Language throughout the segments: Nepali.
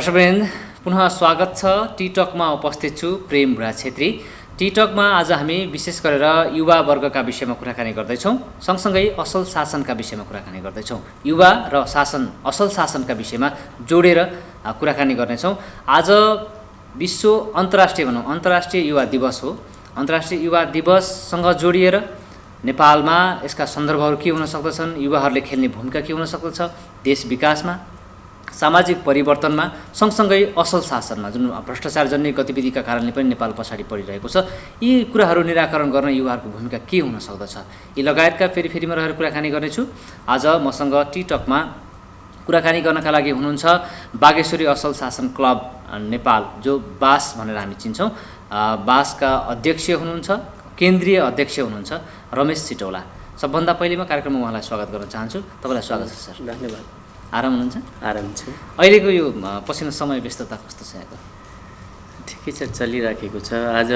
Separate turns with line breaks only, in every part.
दर्शकवृन्द पुनः स्वागत छ। टिकटकमा उपस्थित छु प्रेम बुढा छेत्री। टिकटकमा आज हामी विशेष गरेर युवा वर्गका विषयमा कुराकानी गर्दैछौँ, सँगसँगै असल शासनका विषयमा कुराकानी गर्दैछौँ। युवा र शासन, असल शासनका विषयमा जोडेर कुराकानी गर्नेछौँ। आज विश्व अन्तर्राष्ट्रिय युवा दिवस हो। अन्तर्राष्ट्रिय युवा दिवससँग जोडिएर नेपालमा यसका सन्दर्भहरू के हुन सक्दछन्, युवाहरूले खेल्ने भूमिका के हुन सक्दछ, देश विकासमा, सामाजिक परिवर्तनमा, सँगसँगै असल शासनमा, जुन भ्रष्टाचारजन्य गतिविधिका कारणले पनि नेपाल पछाडि परिरहेको छ, यी कुराहरू निराकरण गर्न युवाहरूको भूमिका के हुन सक्दछ, यी लगायतका फेरिमा रहेर कुराकानी गर्नेछु। आज मसँग टिकटकमा कुराकानी गर्नका लागि हुनुहुन्छ बागेश्वरी असल शासन क्लब नेपाल, जो बास भनेर हामी चिन्छौँ। बासका अध्यक्ष हुनुहुन्छ, केन्द्रीय अध्यक्ष हुनुहुन्छ रमेश सिटौला। सबभन्दा पहिले म कार्यक्रममा उहाँलाई स्वागत गर्न चाहन्छु। तपाईँलाई स्वागत छ सर।
धन्यवाद।
आराम हुनुहुन्छ?
आराम छु।
अहिलेको यो पछिल्लो समय व्यस्तता कस्तो छ यहाँको?
ठिकै छ, चलिराखेको छ। आज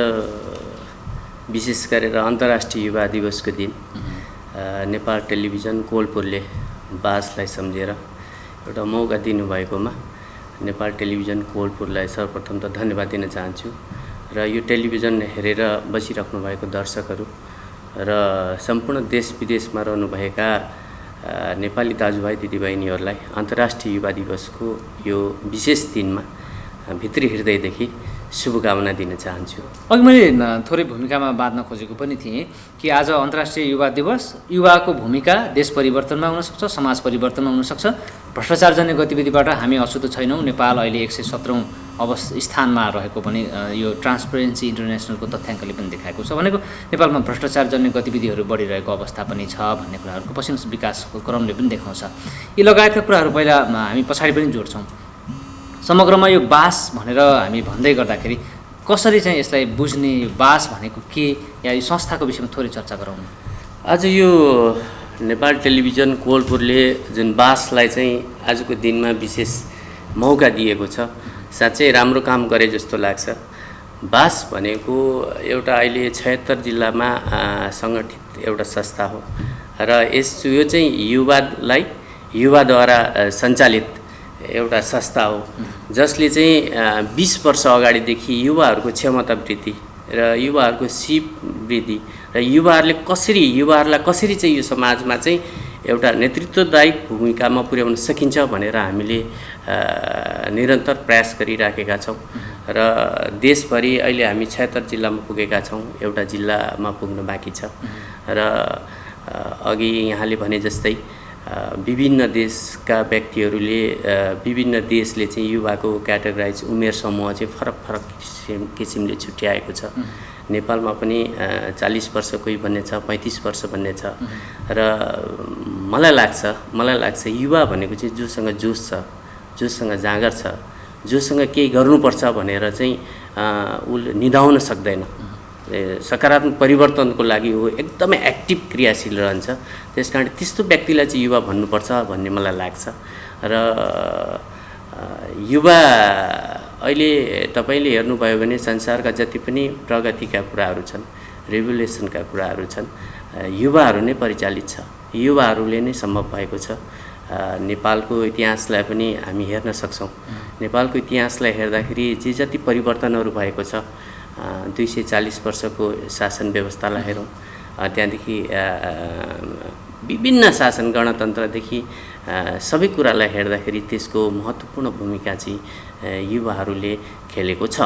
विशेष गरेर अन्तर्राष्ट्रिय युवा दिवसको दिन नेपाल टेलिभिजन कोलपुरले बासलाई सम्झेर एउटा मौका दिनुभएकोमा नेपाल टेलिभिजन कोलपुरलाई सर्वप्रथम त धन्यवाद दिन चाहन्छु। र यो टेलिभिजन हेरेर बसिराख्नु भएको दर्शकहरू र सम्पूर्ण देश विदेशमा रहनुभएका नेपाली दाजुभाइ दिदीबहिनीहरूलाई अन्तर्राष्ट्रिय युवा दिवसको यो विशेष दिनमा भित्री हृदयदेखि शुभकामना दिन चाहन्छु।
अघि मैले थोरै भूमिकामा बाँध्न खोजेको पनि थिएँ कि आज अन्तर्राष्ट्रिय युवा दिवस, युवाको भूमिका देश परिवर्तनमा हुनसक्छ, समाज परिवर्तनमा हुनसक्छ। भ्रष्टाचारजन्य गतिविधिबाट हामी अछुतो छैनौँ। नेपाल अहिले 117औं स्थानमा रहेको पनि यो ट्रान्सपेरेन्सी इन्टरनेसनलको तथ्याङ्कले पनि देखाएको छ। भनेको नेपालमा भ्रष्टाचारजन्य गतिविधिहरू बढिरहेको अवस्था पनि छ भन्ने कुराहरूको पछिल्लो विकासको क्रमले पनि देखाउँछ। यी लगायतका कुराहरू पहिला हामी पछाडि पनि जोड्छौँ। समग्रमा यो बास भनेर हामी भन्दै गर्दाखेरि कसरी चाहिँ यसलाई बुझ्ने, बास भनेको के, या यो संस्थाको विषयमा थोरै चर्चा गरौँ।
आज यो नेपाल टेलिभिजन कोलपुरले जुन बासलाई चाहिँ आजको दिनमा विशेष मौका दिएको छ, साँच्चै राम्रो काम गरे जस्तो लाग्छ। बास भनेको एउटा अहिले 76 जिल्लामा सङ्गठित एउटा संस्था हो र यो चाहिँ युवाद्वारा सञ्चालित एउटा संस्था हो, जसले चाहिँ 20 वर्ष अगाडिदेखि युवाहरूको क्षमता वृद्धि र युवाहरूको सिप वृद्धि र युवाहरूलाई कसरी चाहिँ यो समाजमा चाहिँ एउटा नेतृत्वदायी भूमिकामा पुर्याउन सकिन्छ भनेर हामीले निरन्तर प्रयास गरिराखेका छौँ। र देशभरि अहिले हामी 76 जिल्लामा पुगेका छौँ, एउटा जिल्लामा पुग्न बाँकी छ। र अघि यहाँले भने जस्तै विभिन्न देशका व्यक्तिहरूले, विभिन्न देशले चाहिँ युवाको क्याटेगोराइज उमेर समूह चाहिँ फरक किसिमले छुट्याएको छ। नेपालमा पनि 40 वर्ष कोही भन्ने छ, 35 वर्ष भन्ने छ। र मलाई लाग्छ युवा भनेको चाहिँ जोसँग जोस छ, जोसँग जाँगर छ, जोसँग केही गर्नुपर्छ भनेर चाहिँ उसले निदाउन सक्दैन। सकारात्मक परिवर्तनको लागि हो एकदमै एक्टिभ क्रियाशील रहन्छ। त्यसकारण त्यस्तो व्यक्तिलाई चाहिँ युवा भन्नुपर्छ भन्ने मलाई लाग्छ। र युवा अहिले तपाईँले हेर्नुभयो भने संसारका जति पनि प्रगतिका कुराहरू छन्, रेभोल्युसनका कुराहरू छन्, युवाहरू नै परिचालित छ, युवाहरूले नै सम्भव भएको छ। नेपालको इतिहासलाई पनि हामी हेर्न सक्छौँ। नेपालको इतिहासलाई हेर्दाखेरि जति परिवर्तनहरू भएको छ, 240 वर्षको शासन व्यवस्थालाई हेरौँ, त्यहाँदेखि विभिन्न शासन गणतन्त्रदेखि सबै कुरालाई हेर्दाखेरि त्यसको महत्त्वपूर्ण भूमिका चाहिँ युवाहरूले खेलेको छ।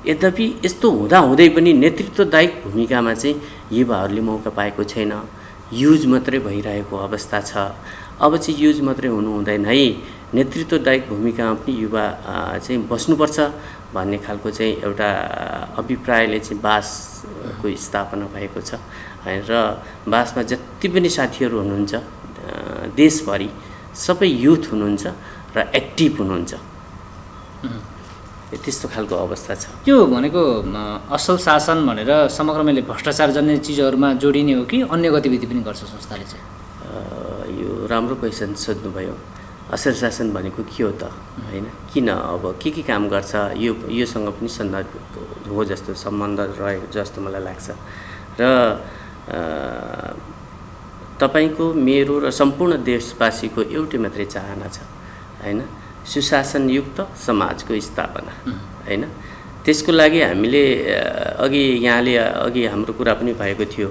यद्यपि यस्तो हुँदाहुँदै पनि नेतृत्वदायी भूमिकामा चाहिँ युवाहरूले मौका पाएको छैन, युज मात्रै भइरहेको अवस्था छ। अब चाहिँ युज मात्रै हुनु हुँदैन है, नेतृत्वदायी भूमिकामा पनि युवा चाहिँ बस्नुपर्छ भन्ने खालको चाहिँ एउटा अभिप्रायले चाहिँ बासको स्थापना भएको छ। र बासमा जति पनि साथीहरू हुनुहुन्छ देशभरि, सबै युथ हुनुहुन्छ र एक्टिभ हुनुहुन्छ। त्यस्तो खालको अवस्था छ।
यो भनेको असल शासन भनेर समग्रमा भ्रष्टाचारजन्य चिजहरूमा जोडिने हो कि अन्य गतिविधि पनि गर्छ संस्थाले चाहिँ?
यो राम्रो क्वेसन सोध्नुभयो। असल शासन भनेको के हो त, होइन? किन अब के काम गर्छ, योसँग पनि सन्दर्भ हो जस्तो सम्बन्ध रह्यो जस्तो मलाई लाग्छ। र तपाईँको, मेरो र सम्पूर्ण देशवासीको एउटै मात्रै चाहना छ, होइन? सुशासनयुक्त समाजको स्थापना हैन। त्यसको लागि हामीले यहाँले अघि हाम्रो कुरा पनि भएको थियो,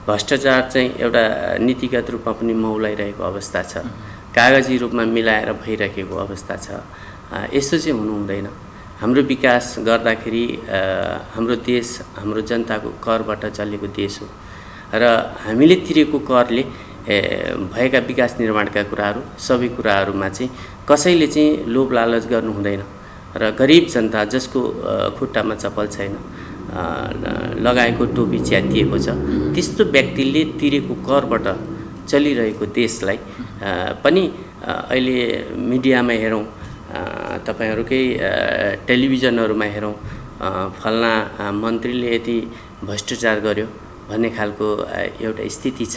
भ्रष्टाचार चाहिँ एउटा नीतिगत रूपमा पनि मौलाइरहेको अवस्था छ, कागजी रूपमा मिलाएर भइरहेको अवस्था छ। यस्तो चाहिँ हुनु हुँदैन। हाम्रो विकास गर्दाखेरि हाम्रो देश हाम्रो जनताको करबाट चलेको देश हो र हामीले तिरेको करले भएका विकास निर्माणका कुराहरू सबै कुराहरूमा चाहिँ कसैले चाहिँ लोभ लालच गर्नु हुँदैन र गरिब जनता जसको खुट्टामा चप्पल छैन, लगाएको टोपी च्यातिएको छ, त्यस्तो व्यक्तिले तिरेको करबाट चलिरहेको देशलाई पनि अहिले मिडियामा हेरौँ, तपाईहरुकै टेलिभिजनहरुमा हेरौँ, फल्ना मन्त्रीले यति भ्रष्टाचार गर्यो भन्ने खालको एउटा स्थिति छ।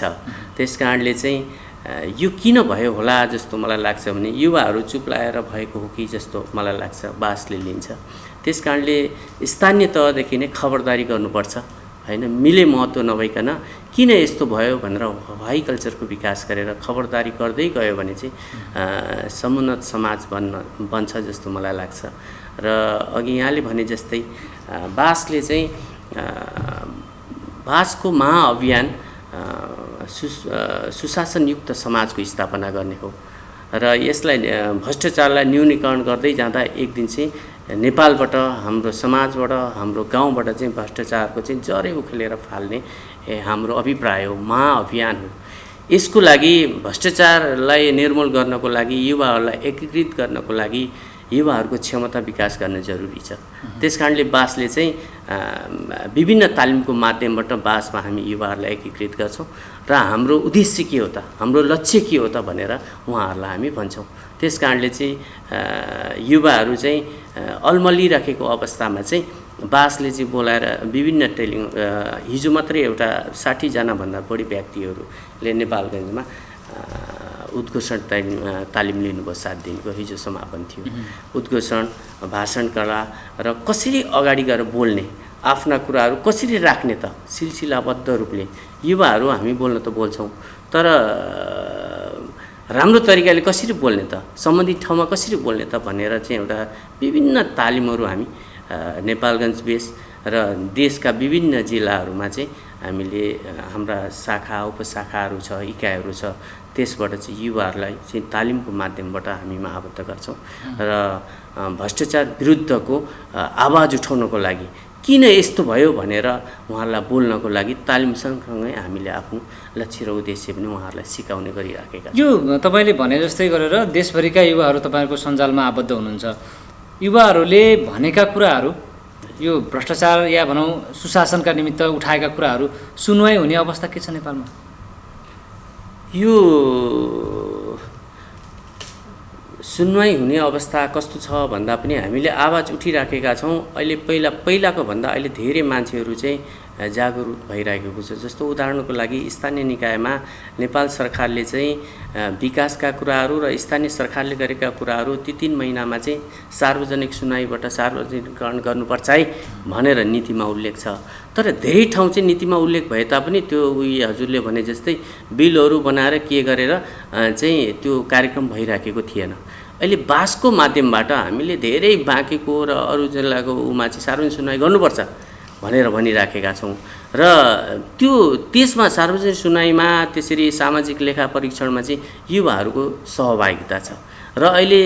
त्यसकारणले चाहिँ यो किन भयो होला जस्तो मलाई लाग्छ भने युवाहरू चुप लागेर भएको हो कि जस्तो मलाई लाग्छ, बासले लिन्छ। त्यसकारणले स्थानीय तहदेखि नै खबरदारी गर्नुपर्छ हैन। मिले महत्त्व नभइकन किन यस्तो भयो भनेर हाई कल्चरको विकास गरेर खबरदारी गर्दै गयो भने चाहिँ समुन्नत समाज बन्छ जस्तो मलाई लाग्छ। र अघि यहाँले भने जस्तै बासले चाहिँ बासको महाअभियान सुशासनयुक्त समाजको स्थापना गर्ने हो र यसलाई भ्रष्टाचारलाई न्यूनीकरण गर्दै जाँदा एक दिन चाहिँ नेपालबाट, हाम्रो समाजबाट, हाम्रो गाउँबाट चाहिँ भ्रष्टाचारको चाहिँ जरै उखेलेर फाल्ने हाम्रो अभिप्राय हो, महाअभियान हो। यसको लागि भ्रष्टाचारलाई निर्मूल गर्नको लागि, युवाहरूलाई एकीकृत गर्नको लागि युवाहरूको क्षमता विकास गर्न जरुरी छ। त्यसकारणले बासले चाहिँ विभिन्न तालिमको माध्यमबाट बासमा हामी युवाहरूलाई एकीकृत गर्छौँ र हाम्रो उद्देश्य के हो त, हाम्रो लक्ष्य के हो त भनेर उहाँहरूलाई हामी भन्छौँ। त्यसकारणले चाहिँ युवाहरू चाहिँ अल्मलिराखेको अवस्थामा चाहिँ बासले चाहिँ बोलाएर विभिन्न हिजो मात्रै एउटा 60 जनाभन्दा बढी व्यक्तिहरूले नेपालगञ्जमा उद्घोषण तालिम लिनुभयो। 7 दिनको हिजो समापन थियो। उद्घोषण, भाषण कला र कसरी अगाडि गएर बोल्ने, आफ्ना कुराहरू कसरी राख्ने त सिलसिलाबद्ध रूपले युवाहरू हामी बोल्न त बोल्छौँ, तर राम्रो तरिकाले कसरी बोल्ने त, सम्बन्धित ठाउँमा कसरी बोल्ने त भनेर चाहिँ एउटा विभिन्न तालिमहरू हामी नेपालगञ्ज बेस र देशका विभिन्न जिल्लाहरूमा चाहिँ हामीले हाम्रा शाखा उपशाखाहरू छ, इकाइहरू छ, त्यसबाट चाहिँ युवाहरूलाई चाहिँ तालिमको माध्यमबाट हामीमा आबद्ध गर्छौँ र भ्रष्टाचार विरुद्धको आवाज उठाउनको लागि किन यस्तो भयो भनेर उहाँहरूलाई बोल्नको लागि तालिम सँगसँगै हामीले आफ्नो लक्ष्य र उद्देश्य पनि उहाँहरूलाई सिकाउने गरिराखेका छौँ।
यो तपाईँले भने जस्तै गरेर देशभरिका युवाहरू तपाईँहरूको सञ्जालमा आबद्ध हुनुहुन्छ। युवाहरूले भनेका कुराहरू, यो भ्रष्टाचार या भनौँ सुशासनका निमित्त उठाएका कुराहरू सुनवाई हुने अवस्था के छ नेपालमा?
यो सुनवाई हुने अवस्था कस्तो छ भन्दा पनि हामीले आवाज उठिराखेका छौँ। अहिले पहिलाको भन्दा अहिले धेरै मान्छेहरू चाहिँ जागरुक भइरहेको छ। जस्तो उदाहरणको लागि स्थानीय निकायमा नेपाल सरकारले चाहिँ विकासका कुराहरू र स्थानीय सरकारले गरेका कुराहरू ती 3 महिनामा चाहिँ सार्वजनिक सुनाइबाट सार्वजनिकरण गर्नुपर्छ है भनेर नीतिमा उल्लेख छ। तर धेरै ठाउँ चाहिँ नीतिमा उल्लेख भए तापनि त्यो हजुरले भने जस्तै बिलहरू बनाएर के गरेर चाहिँ त्यो कार्यक्रम भइराखेको थिएन। अहिले बासको माध्यमबाट हामीले धेरै बाँकेको र अरू जिल्लाको उमा चाहिँ सार्वजनिक सुनाइ गर्नुपर्छ भनेर भनिराखेका छौँ र त्यसमा सार्वजनिक सुनाइमा त्यसरी सामाजिक लेखा परीक्षणमा चाहिँ युवाहरूको सहभागिता छ र अहिले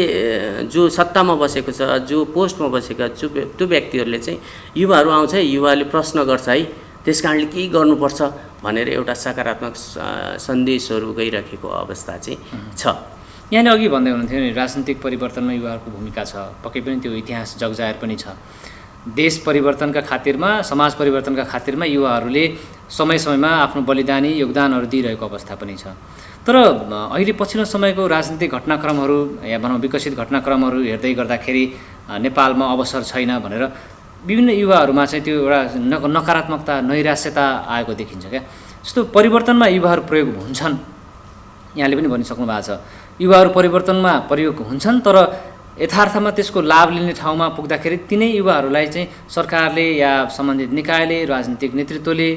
जो सत्तामा बसेको छ, जो पोस्टमा बसेका त्यो व्यक्तिहरूले चाहिँ युवाहरू आउँछ, युवाले प्रश्न गर्छ है, त्यसकारणले केही गर्नुपर्छ भनेर एउटा सकारात्मक सन्देशहरू गइराखेको अवस्था चाहिँ छ।
यहाँले अघि भन्दै हुनुहुन्थ्यो नि राजनीतिक परिवर्तनमा युवाहरूको भूमिका छ, पक्कै पनि त्यो इतिहास जगजाहेर पनि छ। देश परिवर्तनका खातिरमा, समाज परिवर्तनका खातिरमा युवाहरूले समय समयमा आफ्नो बलिदानी योगदानहरू दिइरहेको अवस्था पनि छ। तर अहिले पछिल्लो समयको राजनीतिक घटनाक्रमहरू या भनौँ विकसित घटनाक्रमहरू हेर्दै गर्दाखेरि नेपालमा अवसर छैन भनेर विभिन्न युवाहरूमा चाहिँ त्यो एउटा नकारात्मकता, नैराश्यता आएको देखिन्छ क्या। जस्तो परिवर्तनमा युवाहरू प्रयोग हुन्छन्, यहाँले पनि भनिसक्नु भएको छ, युवाहरू परिवर्तनमा प्रयोग हुन्छन्, तर यथार्थमा त्यसको लाभ लिने ठाउँमा पुग्दाखेरि तिनै युवाहरूलाई चाहिँ सरकारले या सम्बन्धित निकायले, राजनीतिक नेतृत्वले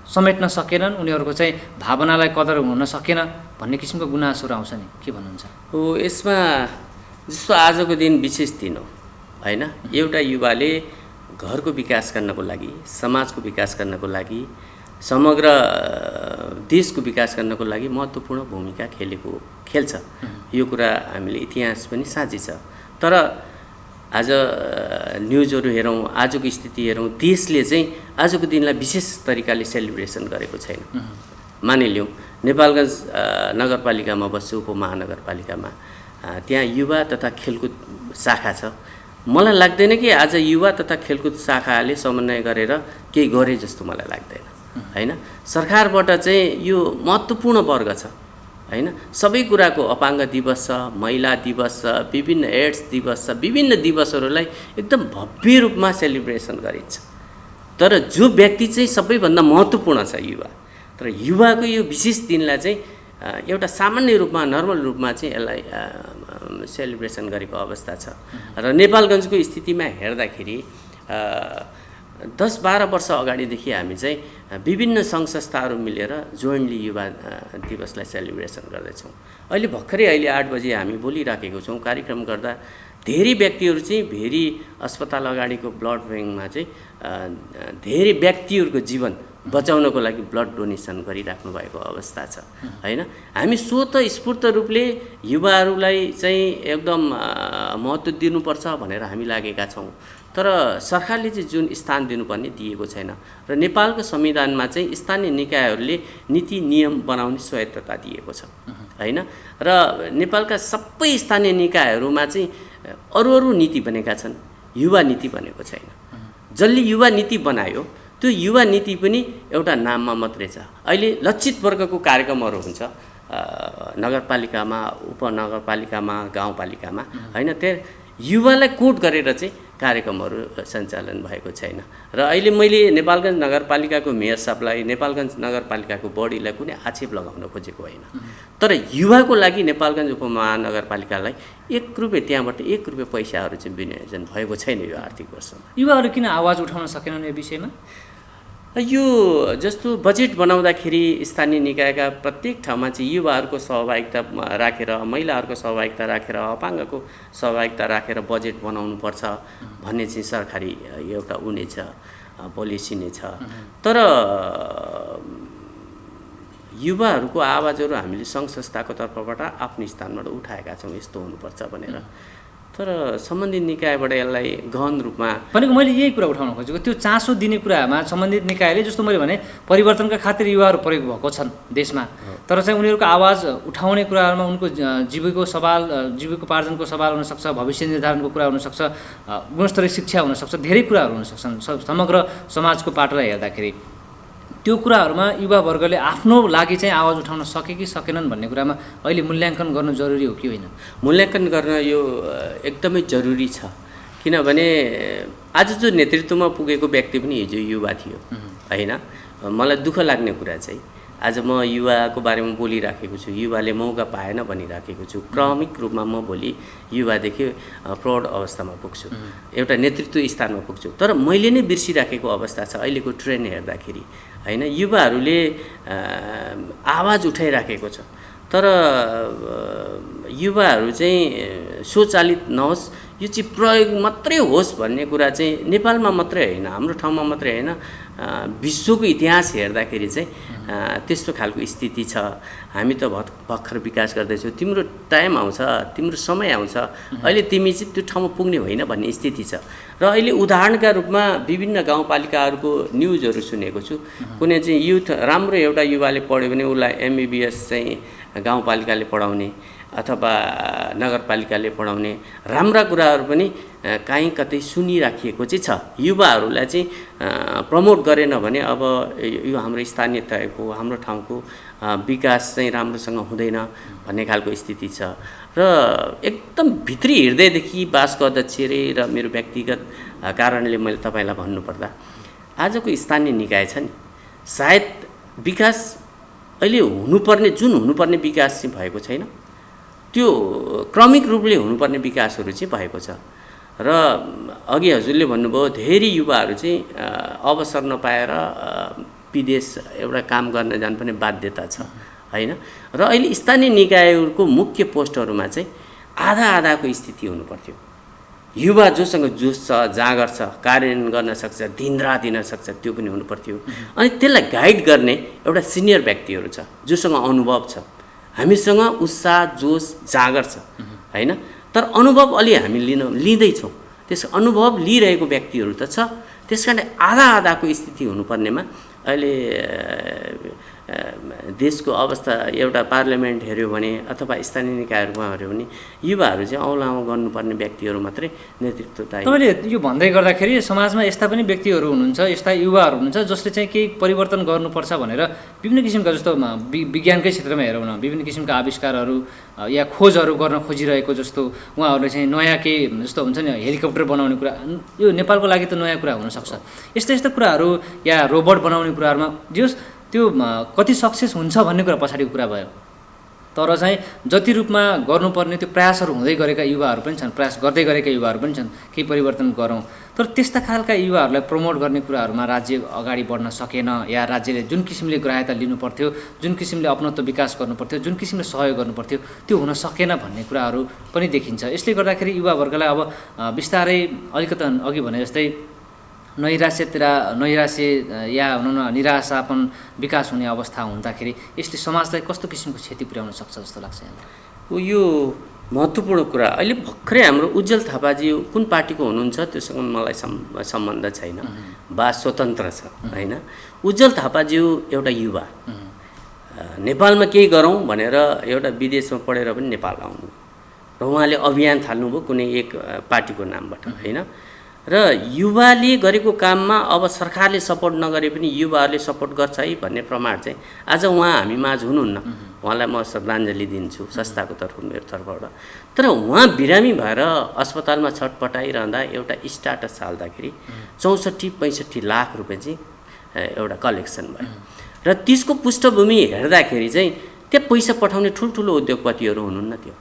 समेट्न सकेनन्, उनीहरूको चाहिँ भावनालाई कदर हुन सकेन भन्ने किसिमको गुनासोहरू आउँछ नि, के भन्नुहुन्छ?
हो, यसमा जस्तो आजको दिन विशेष दिन हो होइन। एउटा युवाले घरको विकास गर्नको लागि, समाजको विकास गर्नको लागि, समग्र देशको विकास गर्नको लागि महत्त्वपूर्ण भूमिका खेल्छ। यो कुरा हामीले इतिहास पनि साँची छ। तर आज न्युजहरू हेरौँ, आजको स्थिति हेरौँ, देशले चाहिँ आजको दिनलाई विशेष तरिकाले सेलिब्रेसन गरेको छैन। मानिलिउँ नेपालगञ्ज नगरपालिकामा बस्छु, उपमहानगरपालिकामा, त्यहाँ युवा तथा खेलकुद शाखा छ। मलाई लाग्दैन कि आज युवा तथा खेलकुद शाखाले समन्वय गरेर केही गरे जस्तो मलाई लाग्दैन होइन। सरकारबाट चाहिँ यो महत्त्वपूर्ण वर्ग छ होइन। सबै कुराको अपाङ्ग दिवस छ, महिला दिवस छ, विभिन्न एड्स दिवस छ, विभिन्न दिवसहरूलाई एकदम भव्य रूपमा सेलिब्रेसन गरिन्छ। तर जो व्यक्ति चाहिँ सबैभन्दा महत्त्वपूर्ण छ युवा, तर युवाको यो विशेष दिनलाई चाहिँ एउटा सामान्य रूपमा, नर्मल रूपमा चाहिँ यसलाई सेलिब्रेसन गरेको अवस्था छ। र नेपालगञ्जको स्थितिमा हेर्दाखेरि 10-12 वर्ष अगाडिदेखि हामी चाहिँ विभिन्न सङ्घ संस्थाहरू मिलेर जोइन्टली युवा दिवसलाई सेलिब्रेसन गर्दैछौँ। अहिले भर्खरै 8 बजे हामी बोलिराखेको छौँ, कार्यक्रम गर्दा धेरै व्यक्तिहरू चाहिँ भेरी अस्पताल अगाडिको ब्लड ब्याङ्कमा चाहिँ धेरै व्यक्तिहरूको जीवन बचाउनको लागि ब्लड डोनेसन गरिराख्नु भएको अवस्था छ होइन। हामी स्वतस्फूर्त रूपले युवाहरूलाई चाहिँ एकदम महत्त्व दिनुपर्छ भनेर हामी लागेका छौँ। तर सरकारले चाहिँ जुन स्थान दिनुपर्ने दिएको छैन। र नेपालको संविधानमा चाहिँ स्थानीय निकायहरूले नीति नियम बनाउने स्वायत्तता दिएको छ होइन। र नेपालका सबै स्थानीय निकायहरूमा चाहिँ अरू नीति बनेका छन्, युवा नीति बनेको छैन। जसले युवा नीति बनायो त्यो युवा नीति पनि एउटा नाममा मात्रै छ। अहिले लक्षित वर्गको कार्यक्रमहरू हुन्छ नगरपालिकामा, उपनगरपालिकामा, गाउँपालिकामा होइन। त्यहाँ युवालाई कोट गरेर चाहिँ कार्यक्रमहरू सञ्चालन भएको छैन। र अहिले मैले नेपालगञ्ज नगरपालिकाको मेयर साहबलाई, नेपालगञ्ज नगरपालिकाको बडीलाई कुनै आक्षेप लगाउन खोजेको होइन। तर युवाको लागि नेपालगञ्ज उपमहानगरपालिकालाई 1 रुपियाँ, त्यहाँबाट 1 रुपियाँ पैसाहरू चाहिँ विनियोजन भएको छैन यो आर्थिक वर्षमा।
युवाहरू किन आवाज उठाउन सकेनन् यो विषयमा?
यो जस्तो बजेट बनाउँदाखेरि स्थानीय निकायका प्रत्येक ठाउँमा चाहिँ युवाहरूको सहभागिता राखेर, महिलाहरूको सहभागिता राखेर, अपाङ्गको सहभागिता राखेर बजेट बनाउनुपर्छ भन्ने चाहिँ सरकारी एउटा उनी छ, पोलिसी नै छ। तर युवाहरूको आवाजहरू हामीले सङ्घ संस्थाको तर्फबाट आफ्नो स्थानबाट उठाएका छौँ यस्तो हुनुपर्छ भनेर। तर सम्बन्धित निकायबाट यसलाई गहन रूपमा
भनेको मैले यही कुरा उठाउन खोजेको, त्यो चासो दिने कुरामा सम्बन्धित निकायले, जस्तो मैले भने परिवर्तनका खातिर युवाहरू प्रयोग भएको छन् देशमा, तर चाहिँ उनीहरूको आवाज उठाउने कुराहरूमा उनको जीविकोपार्जनको सवाल हुनसक्छ, भविष्य निर्धारणको कुरा हुनसक्छ, गुणस्तरीय शिक्षा हुनसक्छ, धेरै कुराहरू हुनसक्छन् समग्र समाजको पाटोलाई हेर्दाखेरि। त्यो कुराहरूमा युवा वर्गले आफ्नो लागि चाहिँ आवाज उठाउन सके कि सकेनन् भन्ने कुरामा अहिले मूल्याङ्कन गर्नु जरुरी हो कि होइन?
मूल्याङ्कन गर्न यो एकदमै जरुरी छ। किनभने आज जो नेतृत्वमा पुगेको व्यक्ति पनि हिजो युवा थियो होइन। मलाई दुःख लाग्ने कुरा चाहिँ आज म युवाको बारेमा बोलिराखेको छु, युवाले मौका पाएन भनिराखेको छु। क्रमिक रूपमा म भोलि युवादेखि प्रौढ अवस्थामा पुग्छु, एउटा नेतृत्व स्थानमा पुग्छु। तर मैले नै बिर्सिराखेको अवस्था छ अहिलेको ट्रेन्ड हेर्दाखेरि होइन। युवाहरूले आवाज उठाइराखेको छ, तर युवाहरू चाहिँ स्वचालित नहोस्, यो चाहिँ प्रयोग मात्रै होस् भन्ने कुरा चाहिँ नेपालमा मात्रै होइन, हाम्रो ठाउँमा मात्रै होइन, विश्वको इतिहास हेर्दाखेरि चाहिँ त्यस्तो खालको स्थिति छ। हामी त भर्खर विकास गर्दैछौँ, तिम्रो टाइम आउँछ, तिम्रो समय आउँछ, अहिले तिमी चाहिँ त्यो ठाउँमा पुग्ने होइन भन्ने स्थिति छ। र अहिले उदाहरणका रूपमा विभिन्न गाउँपालिकाहरूको न्युजहरू सुनेको छु। कुनै चाहिँ युथ राम्रो एउटा युवाले पढ्यो भने उसलाई MBBS चाहिँ गाउँपालिकाले पढाउने अथवा नगरपालिकाले पढाउने राम्रा कुराहरू पनि काहीँ कतै सुनिराखिएको चाहिँ छ। युवाहरूलाई चाहिँ प्रमोट गरेन भने अब यो हाम्रो स्थानीय तहको, हाम्रो ठाउँको विकास चाहिँ राम्रोसँग हुँदैन भन्ने खालको स्थिति छ। र एकदम भित्री हृदयदेखि बासको अध्यक्ष र मेरो व्यक्तिगत कारणले मैले तपाईँलाई भन्नुपर्दा आजको स्थानीय निकाय छ नि, सायद विकास अहिले जुन हुनुपर्ने विकास चाहिँ भएको छैन, त्यो क्रमिक रूपले हुनुपर्ने विकासहरू चाहिँ भएको छ। र अघि हजुरले भन्नुभयो धेरै युवाहरू चाहिँ अवसर नपाएर विदेश एउटा काम गर्न जानुपर्ने बाध्यता छ होइन। र अहिले स्थानीय निकायहरूको मुख्य पोस्टहरूमा चाहिँ आधा आधाको स्थिति हुनुपर्थ्यो। युवा जोसँग जोस छ, जाँगर छ, कार्यान्वयन गर्न सक्छ, दिनरात दिन सक्छ, त्यो पनि हुनुपर्थ्यो। अनि त्यसलाई गाइड गर्ने एउटा सिनियर व्यक्तिहरू छ जोसँग अनुभव छ। हामीसँग उत्साह, जोस, जाँगर छ होइन, तर अनुभव अलि हामी लिँदैछौँ। त्यस अनुभव लिइरहेको व्यक्तिहरू त छ। त्यस कारण आधा आधाको स्थिति हुनुपर्नेमा अहिले देशको अवस्था एउटा पार्लियामेन्ट हेऱ्यो भने अथवा स्थानीय निकायहरूमा हेऱ्यो भने युवाहरू चाहिँ औँलामा गर्नुपर्ने व्यक्तिहरू मात्रै नेतृत्व दायी।
तपाईँले यो भन्दै गर्दाखेरि समाजमा यस्ता पनि व्यक्तिहरू हुनुहुन्छ, यस्ता युवाहरू हुनुहुन्छ जसले चाहिँ केही परिवर्तन गर्नुपर्छ भनेर विभिन्न किसिमका, जस्तो विज्ञानकै क्षेत्रमा हेरौँ न, विभिन्न किसिमका आविष्कारहरू या खोजहरू गर्न खोजिरहेको जस्तो उहाँहरूले चाहिँ नयाँ केही जस्तो हुन्छ नि हेलिकप्टर बनाउने कुरा, यो नेपालको लागि त नयाँ कुरा हुनसक्छ। यस्ता यस्ता कुराहरू या रोबोट बनाउने कुराहरूमा जस त्यो कति सक्सेस हुन्छ भन्ने कुरा पछाडिको कुरा भयो। तर चाहिँ जति रूपमा गर्नुपर्ने त्यो प्रयासहरू हुँदै गरेका युवाहरू पनि छन्, प्रयास गर्दै गरेका युवाहरू पनि छन्, केही परिवर्तन गरौँ। तर त्यस्ता खालका युवाहरूलाई प्रमोट गर्ने कुराहरूमा राज्य अगाडि बढ्न सकेन, या राज्यले जुन किसिमले ग्राह्यता लिनुपर्थ्यो, जुन किसिमले अपनत्व विकास गर्नुपर्थ्यो, जुन किसिमले सहयोग गर्नुपर्थ्यो त्यो हुन सकेन भन्ने कुराहरू पनि देखिन्छ। यसले गर्दाखेरि युवावर्गलाई अब बिस्तारै अलिकति अघि भने जस्तै नैराश्य या भनौँ न निराशापन विकास हुने अवस्था हुँदाखेरि यसले समाजलाई कस्तो किसिमको क्षति पुर्याउन सक्छ जस्तो लाग्छ यहाँलाई?
यो महत्त्वपूर्ण कुरा। अहिले भर्खरै हाम्रो उज्जवल थापाजी कुन पार्टीको हुनुहुन्छ त्योसँग मलाई सम्बन्ध छैन, बा स्वतन्त्र छ होइन। उज्जवल थापाजी एउटा युवा, नेपालमा केही गरौँ भनेर एउटा विदेशमा पढेर पनि नेपाल आउनु र उहाँले अभियान थाल्नुभयो कुनै एक पार्टीको नामबाट होइन। र युवाले गरेको काममा अब सरकारले सपोर्ट नगरे पनि युवाहरूले सपोर्ट गर्छ है भन्ने प्रमाण चाहिँ आज उहाँ हामी माझ हुनुहुन्न। उहाँलाई म श्रद्धाञ्जली दिन्छु संस्थाको मेरो तर्फबाट। तर उहाँ बिरामी भएर अस्पतालमा छटपटाइरहँदा एउटा स्ट्याटस हाल्दाखेरि 64-65 लाख रुपियाँ चाहिँ एउटा कलेक्सन भयो। र त्यसको पृष्ठभूमि हेर्दाखेरि चाहिँ त्यहाँ पैसा पठाउने ठुल्ठुलो उद्योगपतिहरू हुनुहुन्न। त्यो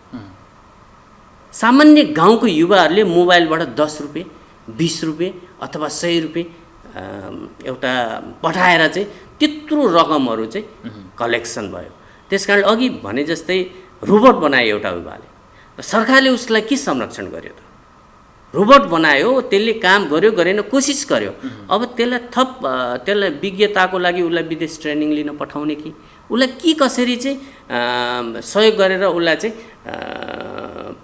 सामान्य गाउँको युवाहरूले मोबाइलबाट 10 रुपियाँ 20 रुपियाँ अथवा 100 रुपियाँ एउटा पठाएर चाहिँ त्यत्रो रकमहरू चाहिँ कलेक्सन भयो। त्यसकारण अघि भने जस्तै रोबोट बनायो एउटा युवाले, सरकारले उसलाई के संरक्षण गर्यो त? रोबोट बनायो, त्यसले काम गर्यो गरेन कोसिस गर्यो। अब त्यसलाई विज्ञताको लागि उसलाई विदेश ट्रेनिङ लिन पठाउने कि उसलाई के कसरी चाहिँ सहयोग गरेर उसलाई चाहिँ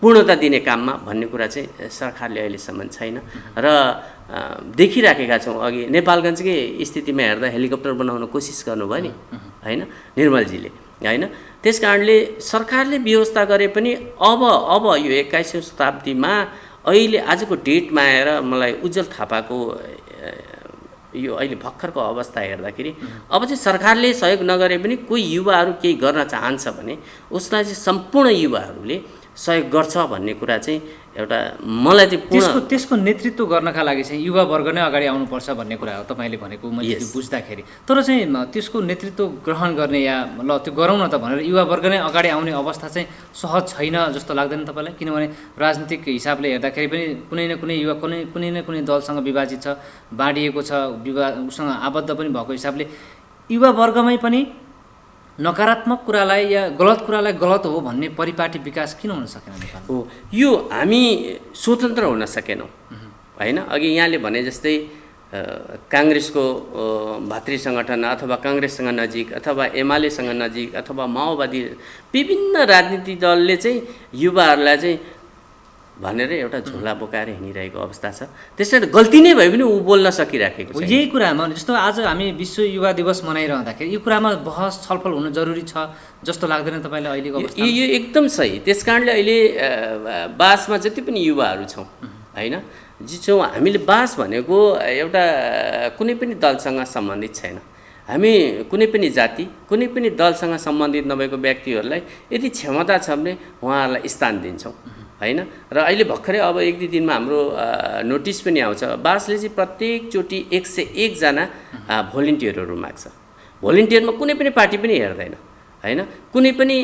पूर्णता दिने काममा भन्ने कुरा चाहिँ सरकारले अहिलेसम्म छैन। र देखिराखेका छौँ। अघि नेपालगञ्जकै स्थितिमा हेर्दा हेलिकप्टर बनाउन कोसिस गर्नुभयो नि होइन निर्मलजीले होइन। त्यस कारणले सरकारले व्यवस्था गरे पनि अब यो 21औं शताब्दीमा अहिले आजको डेटमा आएर मलाई उज्जवल थापाको यो अहिले भर्खरको अवस्था हेर्दाखेरि अब चाहिँ सरकारले सहयोग नगरे पनि कोही युवाहरू केही गर्न चाहन्छ भने उसलाई चाहिँ सम्पूर्ण युवाहरूले सहयोग गर्छ भन्ने कुरा चाहिँ एउटा मलाई चाहिँ
त्यसको नेतृत्व गर्नका लागि चाहिँ युवावर्ग नै अगाडि आउनुपर्छ भन्ने कुरा हो तपाईँले भनेको मैले बुझ्दाखेरि। तर चाहिँ त्यसको नेतृत्व ग्रहण गर्ने या ल त्यो गरौँ न त भनेर युवावर्ग नै अगाडि आउने अवस्था चाहिँ सहज छैन जस्तो लाग्दैन तपाईँलाई? किनभने राजनीतिक हिसाबले हेर्दाखेरि पनि कुनै न कुनै युवा कुनै न कुनै दलसँग विभाजित छ, बाँडिएको छ, उसँग आबद्ध पनि भएको हिसाबले युवावर्गमै पनि नकारात्मक कुरालाई या गलत कुरालाई गलत हो भन्ने परिपाटी विकास किन हुन सकेन नेपालमा?
हो, यो हामी स्वतन्त्र हुन सकेनौँ होइन। अघि यहाँले भने जस्तै काङ्ग्रेसको भातृ सङ्गठन अथवा काङ्ग्रेससँग नजिक अथवा एमालेसँग नजिक अथवा माओवादी विभिन्न राजनीतिक दलले चाहिँ युवाहरूलाई चाहिँ भनेर एउटा झोला बोकाएर हिँडिरहेको अवस्था छ। त्यसैले गल्ती नै भए पनि ऊ बोल्न सकिराखेको छ।
यही कुरामा जस्तो आज हामी विश्व युवा दिवस मनाइरहँदाखेरि यो कुरामा बहस छलफल हुनु जरुरी छ जस्तो लाग्दैन तपाईँलाई अहिलेको अवस्था?
यो एकदम सही। त्यस कारणले अहिले बासमा जति पनि युवाहरू छौँ होइन, छौँ हामीले बास भनेको एउटा कुनै पनि दलसँग सम्बन्धित छैन। हामी कुनै पनि जाति कुनै पनि दलसँग सम्बन्धित नभएको व्यक्तिहरूलाई यदि क्षमता छ भने उहाँहरूलाई स्थान दिन्छौँ होइन। र अहिले भर्खरै अब 1-2 दिनमा हाम्रो नोटिस पनि आउँछ। बासले चाहिँ प्रत्येकचोटि 101 जना भोलिन्टियरहरू माग्छ। भोलिन्टियरमा कुनै पनि पार्टी पनि हेर्दैन होइन, कुनै पनि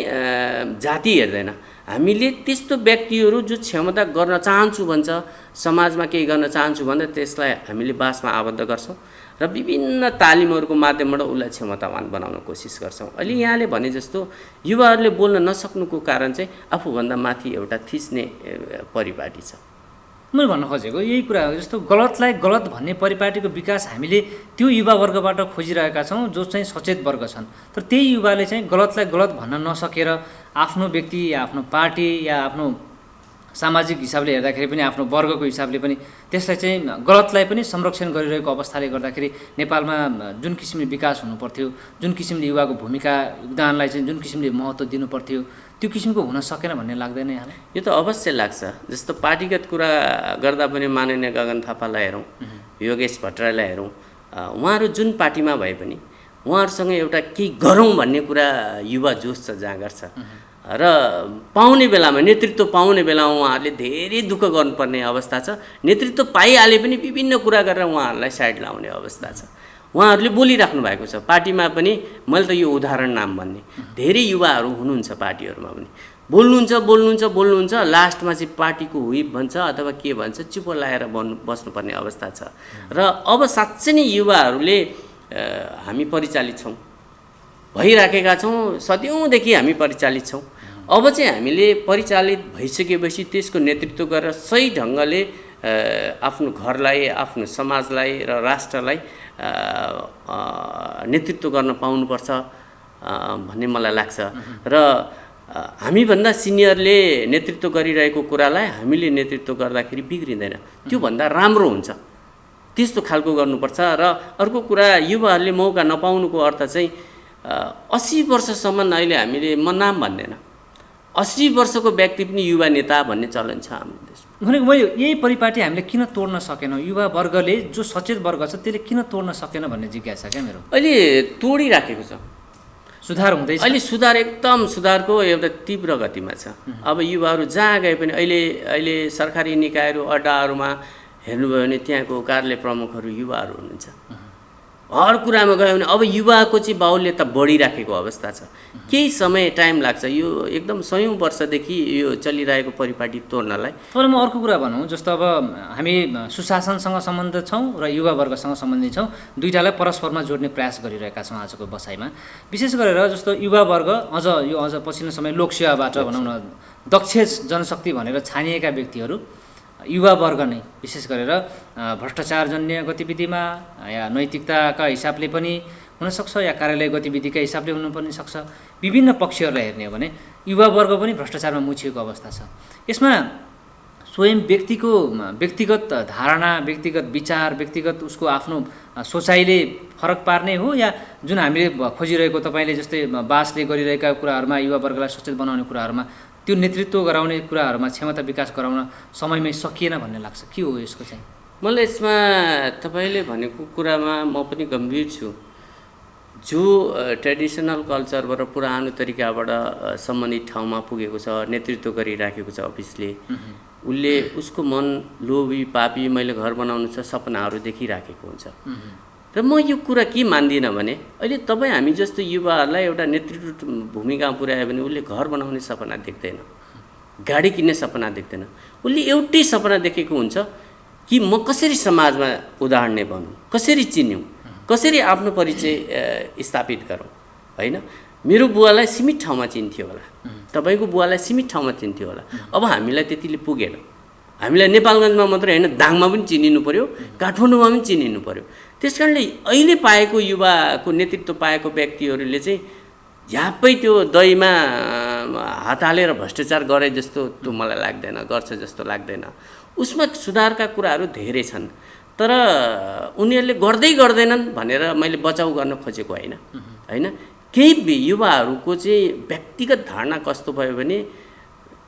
जाति हेर्दैन। हामीले त्यस्तो व्यक्तिहरू जो क्षमता गर्न चाहन्छु भन्छ, समाजमा केही गर्न चाहन्छु भन्दा त्यसलाई हामीले बासमा आबद्ध गर्छौँ र विभिन्न तालिमहरूको माध्यमबाट उसलाई क्षमतावान बनाउन कोसिस गर्छौँ। अहिले यहाँले भने जस्तो युवाहरूले बोल्न नसक्नुको कारण चाहिँ आफूभन्दा माथि एउटा थिच्ने परिपाटी छ।
मैले भन्न खोजेको यही कुरा हो। जस्तो गलतलाई गलत भन्ने परिपाटीको विकास हामीले त्यो युवा वर्गबाट खोजिरहेका छौँ जो चाहिँ सचेत वर्ग छन्। तर त्यही युवाले चाहिँ गलतलाई गलत भन्न नसकेर आफ्नो व्यक्ति या आफ्नो पार्टी या आफ्नो सामाजिक हिसाबले हेर्दाखेरि पनि आफ्नो वर्गको हिसाबले पनि त्यसलाई चाहिँ गलतलाई पनि संरक्षण गरिरहेको अवस्थाले गर्दाखेरि नेपालमा जुन किसिमले विकास हुनुपर्थ्यो, जुन किसिमले युवाको भूमिका योगदानलाई चाहिँ जुन किसिमले महत्त्व दिनुपर्थ्यो त्यो किसिमको हुन सकेन भन्ने लाग्दैन यहाँलाई?
यो त अवश्य लाग्छ। जस्तो पार्टीगत कुरा गर्दा पनि माननीय गगन थापालाई हेरौँ, योगेश भट्टराईलाई हेरौँ, उहाँहरू जुन पार्टीमा भए पनि उहाँहरूसँग एउटा केही गरौँ भन्ने कुरा युवा जोस छ, जाँगर छ र पाउने बेलामा नेतृत्व पाउने बेलामा उहाँहरूले धेरै दुःख गर्नुपर्ने अवस्था छ। नेतृत्व पाइहाले पनि विभिन्न कुरा गरेर उहाँहरूलाई साइड लाउने अवस्था छ। उहाँहरूले बोलिराख्नु भएको छ पार्टीमा पनि। मैले त यो उदाहरण नाम भन्ने धेरै युवाहरू हुनुहुन्छ पार्टीहरूमा पनि, बोल्नुहुन्छ लास्टमा चाहिँ पार्टीको हुइप भन्छ अथवा के भन्छ चुप लाएर बस्नुपर्ने अवस्था छ। र अब साँच्चै नै युवाहरूले हामी परिचालित छौँ, भइराखेका छौँ, सदियौँदेखि हामी परिचालित छौँ। अब चाहिँ हामीले परिचालित भइसकेपछि त्यसको नेतृत्व गरेर सही ढङ्गले आफ्नो घरलाई, आफ्नो समाजलाई र राष्ट्रलाई नेतृत्व गर्न पाउनुपर्छ भन्ने मलाई लाग्छ। र हामीभन्दा सिनियरले नेतृत्व गरिरहेको कुरालाई हामीले नेतृत्व गर्दाखेरि बिग्रिँदैन, त्योभन्दा राम्रो हुन्छ, त्यस्तो खालको गर्नुपर्छ। र अर्को कुरा, युवाहरूले मौका नपाउनुको अर्थ चाहिँ 80 वर्षसम्म अहिले हामीले म नाम भन्दैन, 80 वर्षको व्यक्ति पनि युवा नेता भन्ने चलन छ हाम्रो देशमा।
भनेको मैले यही परिपाटी हामीले किन तोड्न सकेनौँ? युवा वर्गले जो सचेत वर्ग छ त्यसले किन तोड्न सकेन भन्ने जिज्ञासा क्या मेरो।
अहिले तोडिराखेको छ,
सुधार हुँदैछ।
अहिले सुधार एकदम सुधारको एउटा तीव्र गतिमा छ। अब युवाहरू जहाँ गए पनि अहिले सरकारी निकायहरू अड्डाहरूमा हेर्नुभयो भने त्यहाँको कार्यालय प्रमुखहरू युवाहरू हुनुहुन्छ। हर कुरामा गयो भने अब युवाको चाहिँ बाहुल्यता बढिराखेको अवस्था छ। केही समय टाइम लाग्छ, यो एकदम 100औं वर्षदेखि यो चलिरहेको परिपाटी तोड्नलाई।
तर म अर्को कुरा भनौँ, जस्तो अब हामी सुशासनसँग सम्बन्धित छौँ र युवा वर्गसँग सम्बन्धित छौँ, दुईटालाई परस्परमा जोड्ने प्रयास गरिरहेका छौँ आजको बसाइमा। विशेष गरेर जस्तो युवा वर्ग अझ पछिल्लो समय लोकसेवाबाट भनौँ न दक्ष जनशक्ति भनेर छानिएका व्यक्तिहरू युवा वर्ग नै विशेष गरेर भ्रष्टाचारजन्य गतिविधिमा या नैतिकताका हिसाबले पनि हुनसक्छ या कार्यालय गतिविधिका हिसाबले हुनु पनि सक्छ। विभिन्न पक्षहरूलाई हेर्ने हो भने युवा वर्ग पनि भ्रष्टाचारमा मुछिएको अवस्था छ। यसमा स्वयं व्यक्तिगत धारणा, व्यक्तिगत विचार, व्यक्तिगत उसको आफ्नो सोचाइले फरक पार्ने हो या जुन हामीले खोजिरहेको तपाईँले जस्तै बासले गरिरहेका कुराहरूमा युवा वर्गलाई सचेत बनाउने कुराहरूमा त्यो नेतृत्व गराउने कुराहरूमा क्षमता विकास गराउन समयमै सकिएन भन्ने लाग्छ? के हो यसको चाहिँ?
मलाई यसमा तपाईँले भनेको कुरामा म पनि गम्भीर छु। जो ट्रेडिसनल कल्चरबाट पुरानो तरिकाबाट सम्बन्धित ठाउँमा पुगेको छ, नेतृत्व गरिराखेको छ अफिसले, उसले उसको मन लोभी पापी मैले घर बनाउनु छ सपनाहरू देखिराखेको हुन्छ। र म यो कुरा के मान्दिनँ भने अहिले तपाईँ हामी जस्तो युवाहरूलाई एउटा नेतृत्व भूमिकामा पुर्यायो भने उसले घर बनाउने सपना देख्दैन, गाडी किन्ने सपना देख्दैन। उसले एउटै सपना देखेको हुन्छ कि म कसरी समाजमा उदाहरणीय बनौँ, कसरी चिन्यौँ, कसरी आफ्नो परिचय स्थापित गरौँ। होइन, मेरो बुवालाई सीमित ठाउँमा चिन्थ्यो होला, तपाईँको बुवालाई सीमित ठाउँमा चिन्थ्यो होला, अब हामीलाई त्यतिले पुगेन। हामीलाई नेपालगञ्जमा मात्रै होइन, दाङमा पनि चिनिनु पऱ्यो, काठमाडौँमा पनि चिनिनु पऱ्यो। त्यस कारणले अहिले पाएको युवाको नेतृत्व पाएको व्यक्तिहरूले चाहिँ झ्याप्पै त्यो दहीमा हात हालेर भ्रष्टाचार गरे जस्तो त्यो मलाई लाग्दैन, गर्छ जस्तो लाग्दैन। उसमा सुधारका कुराहरू धेरै छन्, तर उनीहरूले गर्दैनन् भनेर मैले बचाउ गर्न खोजेको होइन। केही युवाहरूको चाहिँ व्यक्तिगत धारणा कस्तो भयो भने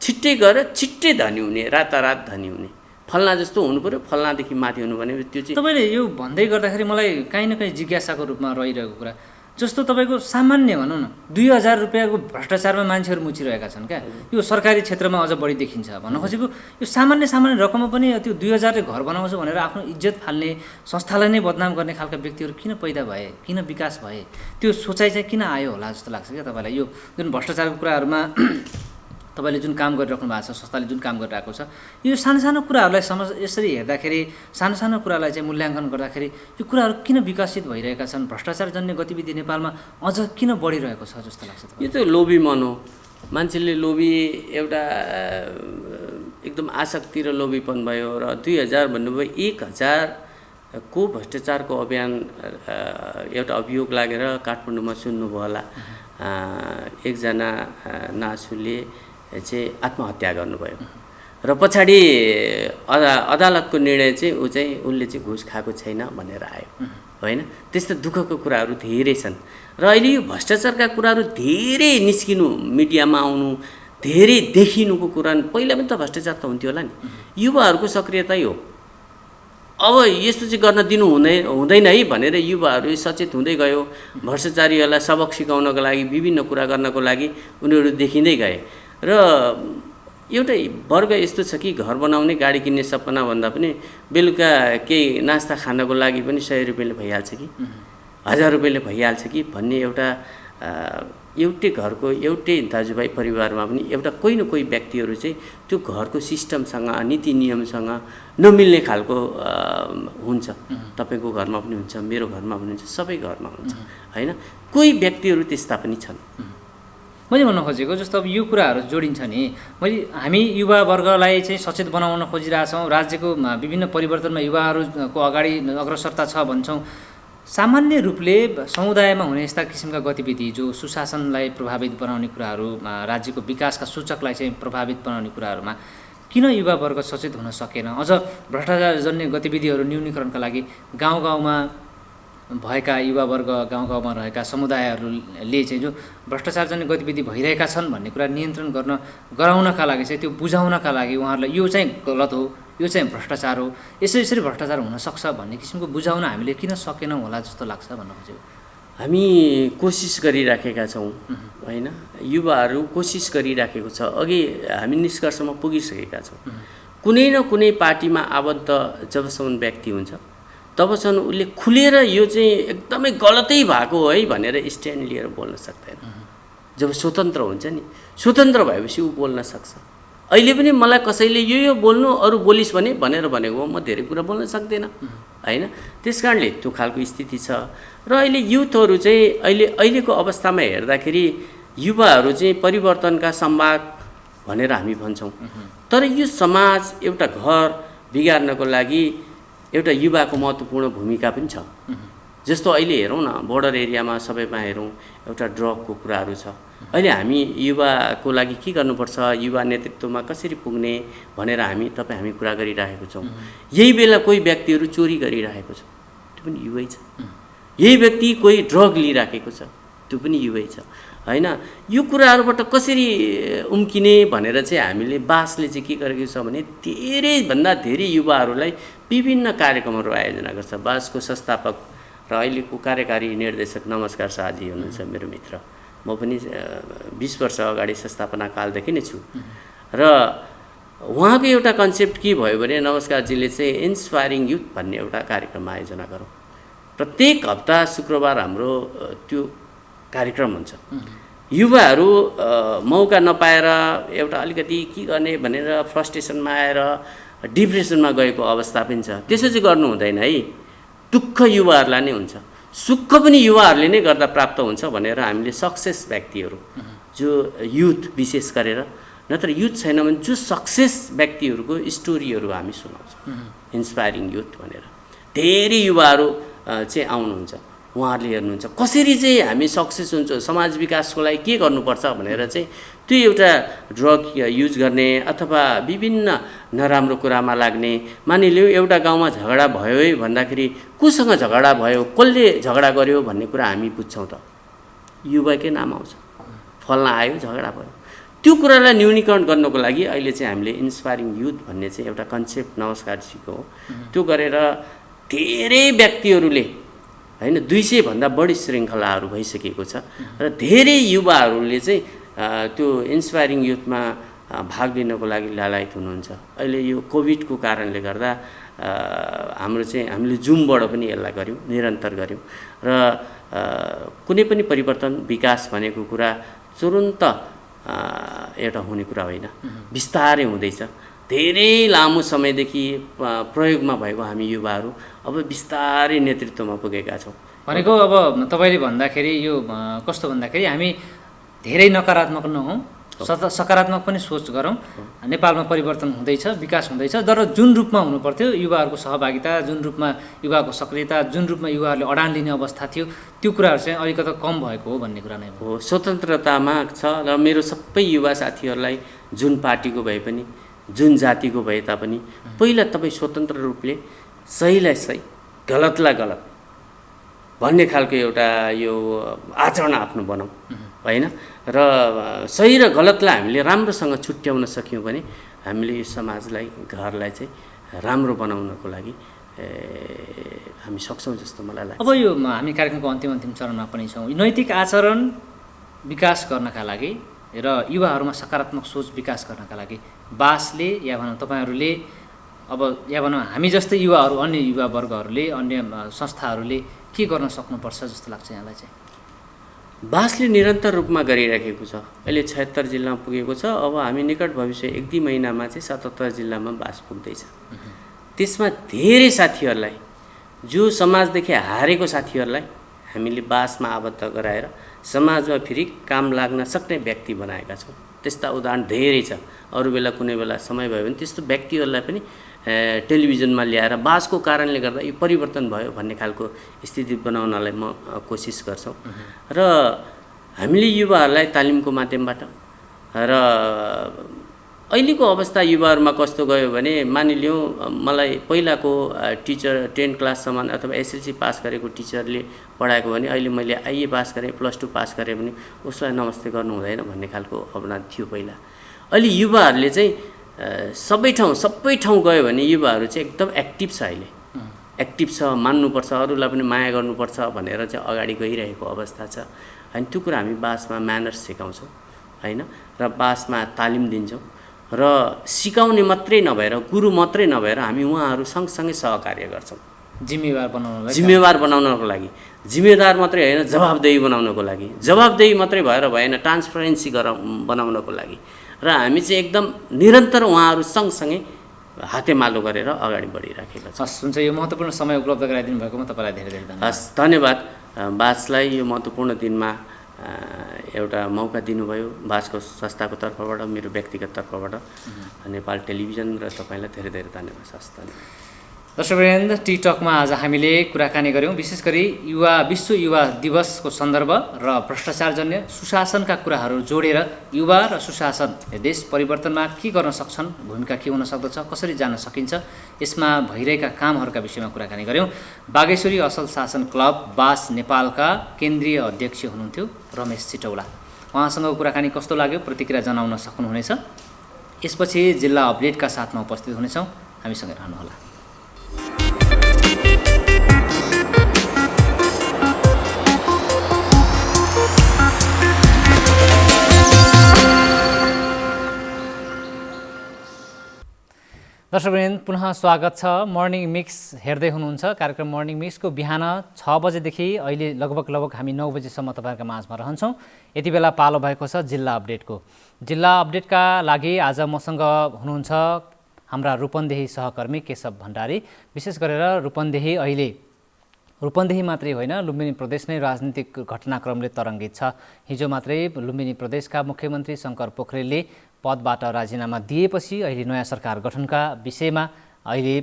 छिट्टै गएर छिट्टै धनी हुने, रातारात धनी हुने, फल्ना जस्तो हुनु पऱ्यो, फल्नादेखि माथि हुनु भने त्यो चाहिँ
तपाईँले यो भन्दै गर्दाखेरि मलाई काहीँ न काहीँ जिज्ञासाको रूपमा रहिरहेको कुरा, जस्तो तपाईँको सामान्य भनौँ न 2000 रुपियाँको भ्रष्टाचारमा मान्छेहरू मुछिरहेका छन् क्या। यो सरकारी क्षेत्रमा अझ बढी देखिन्छ। भन्न खोजेको यो सामान्य रकममा पनि त्यो 2000 ले घर बनाउँछु भनेर आफ्नो इज्जत फाल्ने, संस्थालाई नै बदनाम गर्ने खालका व्यक्तिहरू किन पैदा भए, किन विकास भए, त्यो सोचाइ चाहिँ किन आयो होला जस्तो लाग्छ क्या तपाईँलाई? यो जुन भ्रष्टाचारको कुराहरूमा तपाईँले जुन काम गरिराख्नु भएको छ, संस्थाले जुन काम गरिरहेको छ, यो सानो कुराहरूलाई यसरी हेर्दाखेरि, सानो कुरालाई चाहिँ मूल्याङ्कन गर्दाखेरि यो कुराहरू किन विकसित भइरहेका छन्? भ्रष्टाचारजन्य गतिविधि नेपालमा अझ किन बढिरहेको छ जस्तो लाग्छ?
यो त लोभी मन हो। मान्छेले लोभी एउटा एकदम आसक्ति र लोभीपन भयो। र 2000 भन्नुभयो, 1000 को भ्रष्टाचारको अभियान एउटा अभियोग लागेर काठमाडौँमा सुन्नुभयो होला। एकजना नासुले चाहिँ आत्महत्या गर्नुभयो र पछाडि अदालतको निर्णय चाहिँ उसले चाहिँ घुस खाएको छैन भनेर आयो, होइन? त्यस्तो दुःखको कुराहरू धेरै छन्। र अहिले यो भ्रष्टाचारका कुराहरू धेरै निस्किनु, मिडियामा आउनु, धेरै देखिनुको कुरा, पहिला पनि त भ्रष्टाचार त हुन्थ्यो होला नि। युवाहरूको सक्रियतै हो। अब यस्तो चाहिँ गर्न दिनु हुँदैन है भनेर युवाहरू सचेत हुँदै गयो। भ्रष्टाचारीहरूलाई सबक सिकाउनको लागि, विभिन्न कुरा गर्नको लागि उनीहरू देखिँदै गए। र एउटा वर्ग यस्तो छ कि घर बनाउने, गाडी किन्ने सपना भन्दा पनि बेलुका केही नास्ता खानको लागि पनि 100 रुपियाँले भइहाल्छ कि 1000 रुपियाँले भइहाल्छ कि भन्ने एउटा एउटै घरको एउटै दाजुभाइ परिवारमा पनि एउटा कोही न कोही व्यक्तिहरू चाहिँ त्यो घरको सिस्टमसँग, नीति नियमसँग नमिल्ने खालको हुन्छ। तपाईँको घरमा पनि हुन्छ, मेरो घरमा पनि हुन्छ, सबै घरमा हुन्छ, होइन? कोही व्यक्तिहरू त्यस्ता पनि छन्।
मैले भन्न खोजेको जस्तो अब यो कुराहरू जोडिन्छ नि, हामी युवावर्गलाई चाहिँ सचेत बनाउन खोजिरहेछौँ। राज्यको विभिन्न परिवर्तनमा युवाहरूको अगाडि अग्रसरता छ भन्छौँ। सामान्य रूपले समुदायमा हुने यस्ता किसिमका गतिविधि जो सुशासनलाई प्रभावित बनाउने कुराहरू, राज्यको विकासका सूचकलाई चाहिँ प्रभावित बनाउने कुराहरूमा किन युवावर्ग सचेत हुन सकेन? अझ भ्रष्टाचारजन्य गतिविधिहरू न्यूनीकरणका लागि गाउँमा भएका युवावर्ग, गाउँमा रहेका समुदायहरूले चाहिँ जो भ्रष्टाचारजन्य गतिविधि भइरहेका छन् भन्ने कुरा नियन्त्रण गराउनका लागि चाहिँ, त्यो बुझाउनका लागि उहाँहरूलाई यो चाहिँ गलत हो, यो चाहिँ भ्रष्टाचार हो, यसरी भ्रष्टाचार हुनसक्छ भन्ने किसिमको बुझाउन हामीले किन सकेनौँ होला जस्तो लाग्छ भन्न खोजेको?
हामी कोसिस गरिराखेका छौँ, होइन? युवाहरू कोसिस गरिराखेको छ। अघि हामी निष्कर्षमा पुगिसकेका छौँ। कुनै न कुनै पार्टीमा आबद्ध जबसम्म व्यक्ति हुन्छ तबसम्म उसले खुलेर यो चाहिँ एकदमै गलतै भएको हो है भनेर स्ट्यान्ड लिएर बोल्न सक्दैन। जब स्वतन्त्र हुन्छ नि, स्वतन्त्र भएपछि ऊ बोल्न सक्छ। अहिले पनि मलाई कसैले यो बोल्नु, अरू बोलिस् भनेर भनेको म धेरै कुरा बोल्न सक्दैन, होइन? त्यसकारणले त्यो खालको स्थिति छ। र अहिले युथहरू चाहिँ अहिलेको अवस्थामा हेर्दाखेरि युवाहरू चाहिँ परिवर्तनका सम्भाग भनेर हामी भन्छौँ। तर यो समाज, एउटा घर बिगार्नको लागि एउटा युवाको महत्त्वपूर्ण भूमिका पनि छ। जस्तो अहिले हेरौँ न, बोर्डर एरियामा सबैमा हेरौँ एउटा ड्रगको कुराहरू छ। अहिले हामी युवाको लागि के गर्नुपर्छ, युवा नेतृत्वमा कसरी पुग्ने भनेर हामी कुरा गरिरहेको छौँ। यही बेला कोही व्यक्तिहरू चोरी गरिरहेको छ, त्यो पनि युवै छ। यही व्यक्ति कोही ड्रग लिइराखेको छ, त्यो पनि युवै छ, होइन? यो कुराहरूबाट कसरी उम्किने भनेर चाहिँ हामीले बासले चाहिँ के गरेको छ भने धेरैभन्दा धेरै युवाहरूलाई विभिन्न कार्यक्रमहरू आयोजना गर्छ। बासको संस्थापक र अहिलेको कार्यकारी निर्देशक नमस्कार शाहजी हुनुहुन्छ, मेरो मित्र। म पनि 20 वर्ष अगाडि संस्थापना कालदेखि नै छु। र उहाँको एउटा कन्सेप्ट के भयो भने नमस्कारजीले चाहिँ इन्स्पायरिङ युथ भन्ने एउटा कार्यक्रम आयोजना गरौँ। प्रत्येक हप्ता शुक्रबार हाम्रो त्यो कार्यक्रम हुन्छ। युवाहरू मौका नपाएर एउटा अलिकति के गर्ने भनेर फ्रस्ट्रेसनमा आएर डिप्रेसनमा गएको अवस्था पनि छ। त्यसो चाहिँ गर्नु हुँदैन है। दुःख युवाहरूलाई नै हुन्छ, सुख पनि युवाहरूले नै गर्दा प्राप्त हुन्छ भनेर हामीले सक्सेस व्यक्तिहरू, जो युथ विशेष गरेर, नत्र युथ छैन भने जो सक्सेस व्यक्तिहरूको स्टोरीहरू हामी सुनाउँछौँ इन्स्पायरिङ युथ भनेर। धेरै युवाहरू चाहिँ आउनुहुन्छ, उहाँहरूले हेर्नुहुन्छ कसरी चाहिँ हामी सक्सेस हुन्छ, समाज विकासको लागि के गर्नुपर्छ भनेर चाहिँ त्यो एउटा ड्रग युज गर्ने अथवा विभिन्न नराम्रो कुरामा लाग्ने। मानिलियो एउटा गाउँमा झगडा भयो है भन्दाखेरि कोसँग झगडा भयो, कसले झगडा गर्यो भन्ने कुरा हामी बुझ्छौँ त, युवाकै नाम आउँछ, फल्न आयो, झगडा भयो। त्यो कुरालाई न्यूनीकरण गर्नको लागि अहिले चाहिँ हामीले इन्स्पायरिङ युथ भन्ने चाहिँ एउटा कन्सेप्ट नमस्कारजीको हो, त्यो गरेर धेरै व्यक्तिहरूले होइन 200 भन्दा बढी श्रृङ्खलाहरू भइसकेको छ र धेरै युवाहरूले चाहिँ त्यो इन्सपायरिङ युथमा भाग लिनको लागि लालायत हुनुहुन्छ। अहिले यो कोभिडको कारणले गर्दा हामीले जुमबाट पनि यसलाई गऱ्यौँ, निरन्तर गऱ्यौँ र कुनै पनि परिवर्तन विकास भनेको कुरा तुरुन्त एउटा हुने कुरा होइन, बिस्तारै हुँदैछ। धेरै लामो समयदेखि प्रयोगमा भएको हामी युवाहरू अब बिस्तारै नेतृत्वमा पुगेका छौँ।
भनेको अब तपाईँले भन्दाखेरि यो कस्तो भन्दाखेरि हामी धेरै नकारात्मक नहौँ, सकारात्मक पनि सोच गरौँ। नेपालमा परिवर्तन हुँदैछ, विकास हुँदैछ, तर जुन रूपमा हुनुपर्थ्यो युवाहरूको सहभागिता, जुन रूपमा युवाको सक्रियता, जुन रूपमा युवाहरूले अडान लिने अवस्था थियो, त्यो कुराहरू चाहिँ अलिकति कम भएको हो भन्ने कुरा नै
हो। स्वतन्त्रतामा छ र मेरो सबै युवा साथीहरूलाई जुन पार्टीको भए पनि, जुन जातिको भए तापनि पहिला तपाईँ स्वतन्त्र रूपले सहीलाई सही, गलतलाई गलत भन्ने खालको एउटा यो आचरण आफ्नो बनाऊँ होइन। र सही र गलतलाई हामीले राम्रोसँग छुट्याउन सक्यौँ भने हामीले यो समाजलाई, घरलाई चाहिँ राम्रो बनाउनको लागि हामी सक्छौँ जस्तो मलाई लाग्छ।
अब यो हामी कार्यक्रमको अन्तिम चरणमा पनि छौँ। नैतिक आचरण विकास गर्नका लागि र युवाहरूमा सकारात्मक सोच विकास गर्नका लागि बासले या भनौँ तपाईँहरूले अब या भनौँ हामी जस्तै युवाहरू, अन्य युवा वर्गहरूले, अन्य संस्थाहरूले के गर्न सक्नुपर्छ जस्तो लाग्छ यहाँलाई चाहिँ?
बासले निरन्तर रूपमा गरिराखेको छ। अहिले 76 जिल्लामा पुगेको छ। अब हामी निकट भविष्य 1-2 महिनामा चाहिँ 77 जिल्लामा बास पुग्दैछ। त्यसमा धेरै साथीहरूलाई, जो समाजदेखि हारेको साथीहरूलाई हामीले बासमा आबद्ध गराएर समाजमा फेरि काम लाग्न सक्ने व्यक्ति बनाएका छौँ। त्यस्ता उदाहरण धेरै छ। अरू बेला कुनै बेला समय भयो भने त्यस्तो व्यक्तिहरूलाई पनि टेलिभिजनमा ल्याएर बासको कारणले गर्दा यो परिवर्तन भयो भन्ने खालको स्थिति बनाउनलाई म कोसिस गर्छौँ। र हामीले युवाहरूलाई तालिमको माध्यमबाट र अहिलेको अवस्था युवाहरूमा कस्तो गयो भने मानिलिउँ मलाई पहिलाको टिचर 10 क्लाससम्म अथवा एसएलसी पास गरेको टिचरले पढाएको भने अहिले मैले आइए पास गरेँ, +2 पास गरेँ भने उसलाई नमस्ते गर्नु हुँदैन भन्ने खालको भावना थियो पहिला। अहिले युवाहरूले चाहिँ सबै ठाउँ गयो भने युवाहरू चाहिँ एकदम एक्टिभ छ। अहिले एक्टिभ छ, मान्नुपर्छ, अरूलाई पनि माया गर्नुपर्छ भनेर चाहिँ अगाडि गइरहेको अवस्था छ। अनि त्यो कुरा हामी बासमा म्यानर्स सिकाउँछौँ होइन, र बासमा तालिम दिन्छौँ र सिकाउने मात्रै नभएर, गुरु मात्रै नभएर हामी उहाँहरू सँगसँगै सहकार्य गर्छौँ। जिम्मेवार बनाउनको लागि, जिम्मेदार मात्रै होइन, जवाबदेही बनाउनको लागि। जवाबदेही मात्रै भएर भएन, ट्रान्सपरेन्सी बनाउनको लागि। र हामी चाहिँ एकदम निरन्तर उहाँहरू सँगसँगै हातेमालो गरेर अगाडि बढिराखेका छौँ।
हस्, हुन्छ। यो महत्त्वपूर्ण समय उपलब्ध गराइदिनु भएकोमा तपाईँलाई धेरै धेरै धन्यवाद।
हस्, धन्यवाद। बासलाई यो महत्त्वपूर्ण दिनमा एउटा मौका दिनुभयो, बासको संस्थाको तर्फबाट, मेरो व्यक्तिगत तर्फबाट नेपाल टेलिभिजन र तपाईँलाई धेरै धेरै धन्यवाद। हस्, धन्यवाद।
दर्शकवृन्द, टिकटकमा आज हामीले कुराकानी गऱ्यौँ विशेष गरी विश्व युवा दिवसको सन्दर्भ र भ्रष्टाचारजन्य सुशासनका कुराहरू जोडेर युवा र सुशासन देश परिवर्तनमा के गर्न सक्छन्, भूमिका के हुन सक्दछ, कसरी जान सकिन्छ, यसमा भइरहेका कामहरूका विषयमा कुराकानी गऱ्यौँ। बागेश्वरी असल शासन क्लब बास नेपालका केन्द्रीय अध्यक्ष हुनुहुन्थ्यो रमेश चिटौला। उहाँसँग कुराकानी कस्तो लाग्यो प्रतिक्रिया जनाउन सक्नुहुनेछ। यसपछि जिल्ला अपडेटका साथमा उपस्थित हुनेछौँ, हामीसँगै रहनुहोला। दर्शकवृन्द, पुनः स्वागत छ। मर्निङ मिक्स हेर्दै हुनुहुन्छ। कार्यक्रम मर्निङ मिक्सको बिहान 6 बजेदेखि अहिले लगभग हामी 9 बजेसम्म तपाईँहरूका माझमा रहन्छौँ। यति बेला पालो भएको छ जिल्ला अपडेटको। जिल्ला अपडेटका लागि आज मसँग हुनुहुन्छ हाम्रा रूपन्देही सहकर्मी केशव भण्डारी। विशेष गरेर रूपन्देही मात्रै होइन, लुम्बिनी प्रदेश नै राजनीतिक घटनाक्रमले तरङ्गित छ। हिजो मात्रै लुम्बिनी प्रदेशका मुख्यमन्त्री शङ्कर पोखरेलले पदबाट राजीनामा दिएपछि अहिले नयाँ सरकार गठनका विषयमा अहिले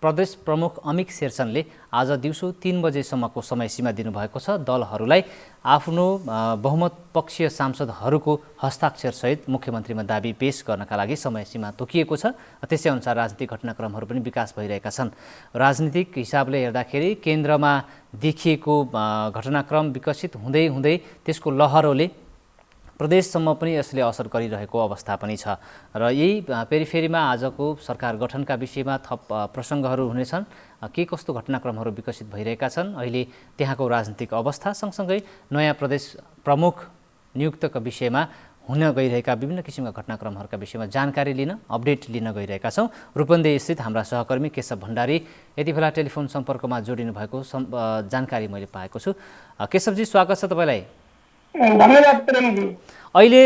प्रदेश प्रमुख अमिक शेरचनले आज दिउँसो 3 बजेसम्मको समय सीमा दिनुभएको छ। दलहरूलाई आफ्नो बहुमत पक्षीय सांसदहरूको हस्ताक्षरसहित मुख्यमन्त्रीमा दाबी पेश गर्नका लागि समय सीमा तोकिएको छ। त्यसै अनुसार राजनीतिक घटनाक्रमहरू पनि विकास भइरहेका छन्। राजनीतिक हिसाबले हेर्दाखेरि केन्द्रमा देखिएको घटनाक्रम विकसित हुँदै त्यसको लहरोले प्रदेशसम्म पनि यसले असर गरिरहेको अवस्था पनि छ र यही पेरिफेरीमा आजको सरकार गठनका विषयमा थप प्रसङ्गहरू हुनेछन्। के कस्तो घटनाक्रमहरू विकसित भइरहेका छन्, अहिले त्यहाँको राजनीतिक अवस्था सँगसँगै नयाँ प्रदेश प्रमुख नियुक्तका विषयमा हुन गइरहेका विभिन्न किसिमका घटनाक्रमहरूका विषयमा जानकारी लिन, अपडेट लिन गइरहेका छौँ। रूपन्देही स्थित हाम्रा सहकर्मी केशव भण्डारी यति बेला टेलिफोन सम्पर्कमा जोडिनु भएको जानकारी मैले पाएको छु। केशवजी, स्वागत छ तपाईँलाई।
धन्यवाद प्रेमजी।
अहिले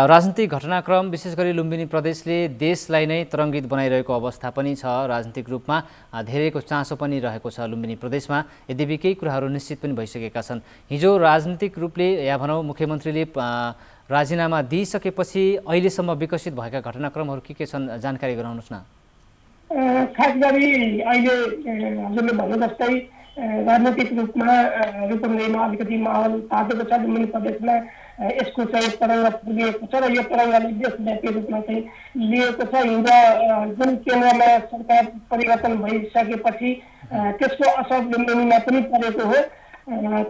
राजनीतिक घटनाक्रम विशेष गरी लुम्बिनी प्रदेशले देशलाई नै तरङ्गित बनाइरहेको अवस्था पनि छ। राजनीतिक रूपमा धेरैको चासो पनि रहेको छ लुम्बिनी प्रदेशमा, यद्यपि केही कुराहरू निश्चित पनि भइसकेका छन्। हिजो राजनीतिक रूपले या भनौँ मुख्यमन्त्रीले राजीनामा दिइसकेपछि अहिलेसम्म विकसित भएका घटनाक्रमहरू के छन्, जानकारी गराउनुहोस् न।
खास गरी अहिले हजुरले भने जस्तै राजनीतिक रूपमा रूपन्देहीमा अलिकति माहौल तातेको छ। लुम्बिनी प्रदेशमा यसको चाहिँ तरङ्ग पुगेको छ र यो तरङ्गले देशव्यापी रूपमा चाहिँ लिएको छ। हिजो जुन केन्द्रमा सरकार परिवर्तन भइसकेपछि त्यसको असर लुम्बिनीमा पनि परेको हो।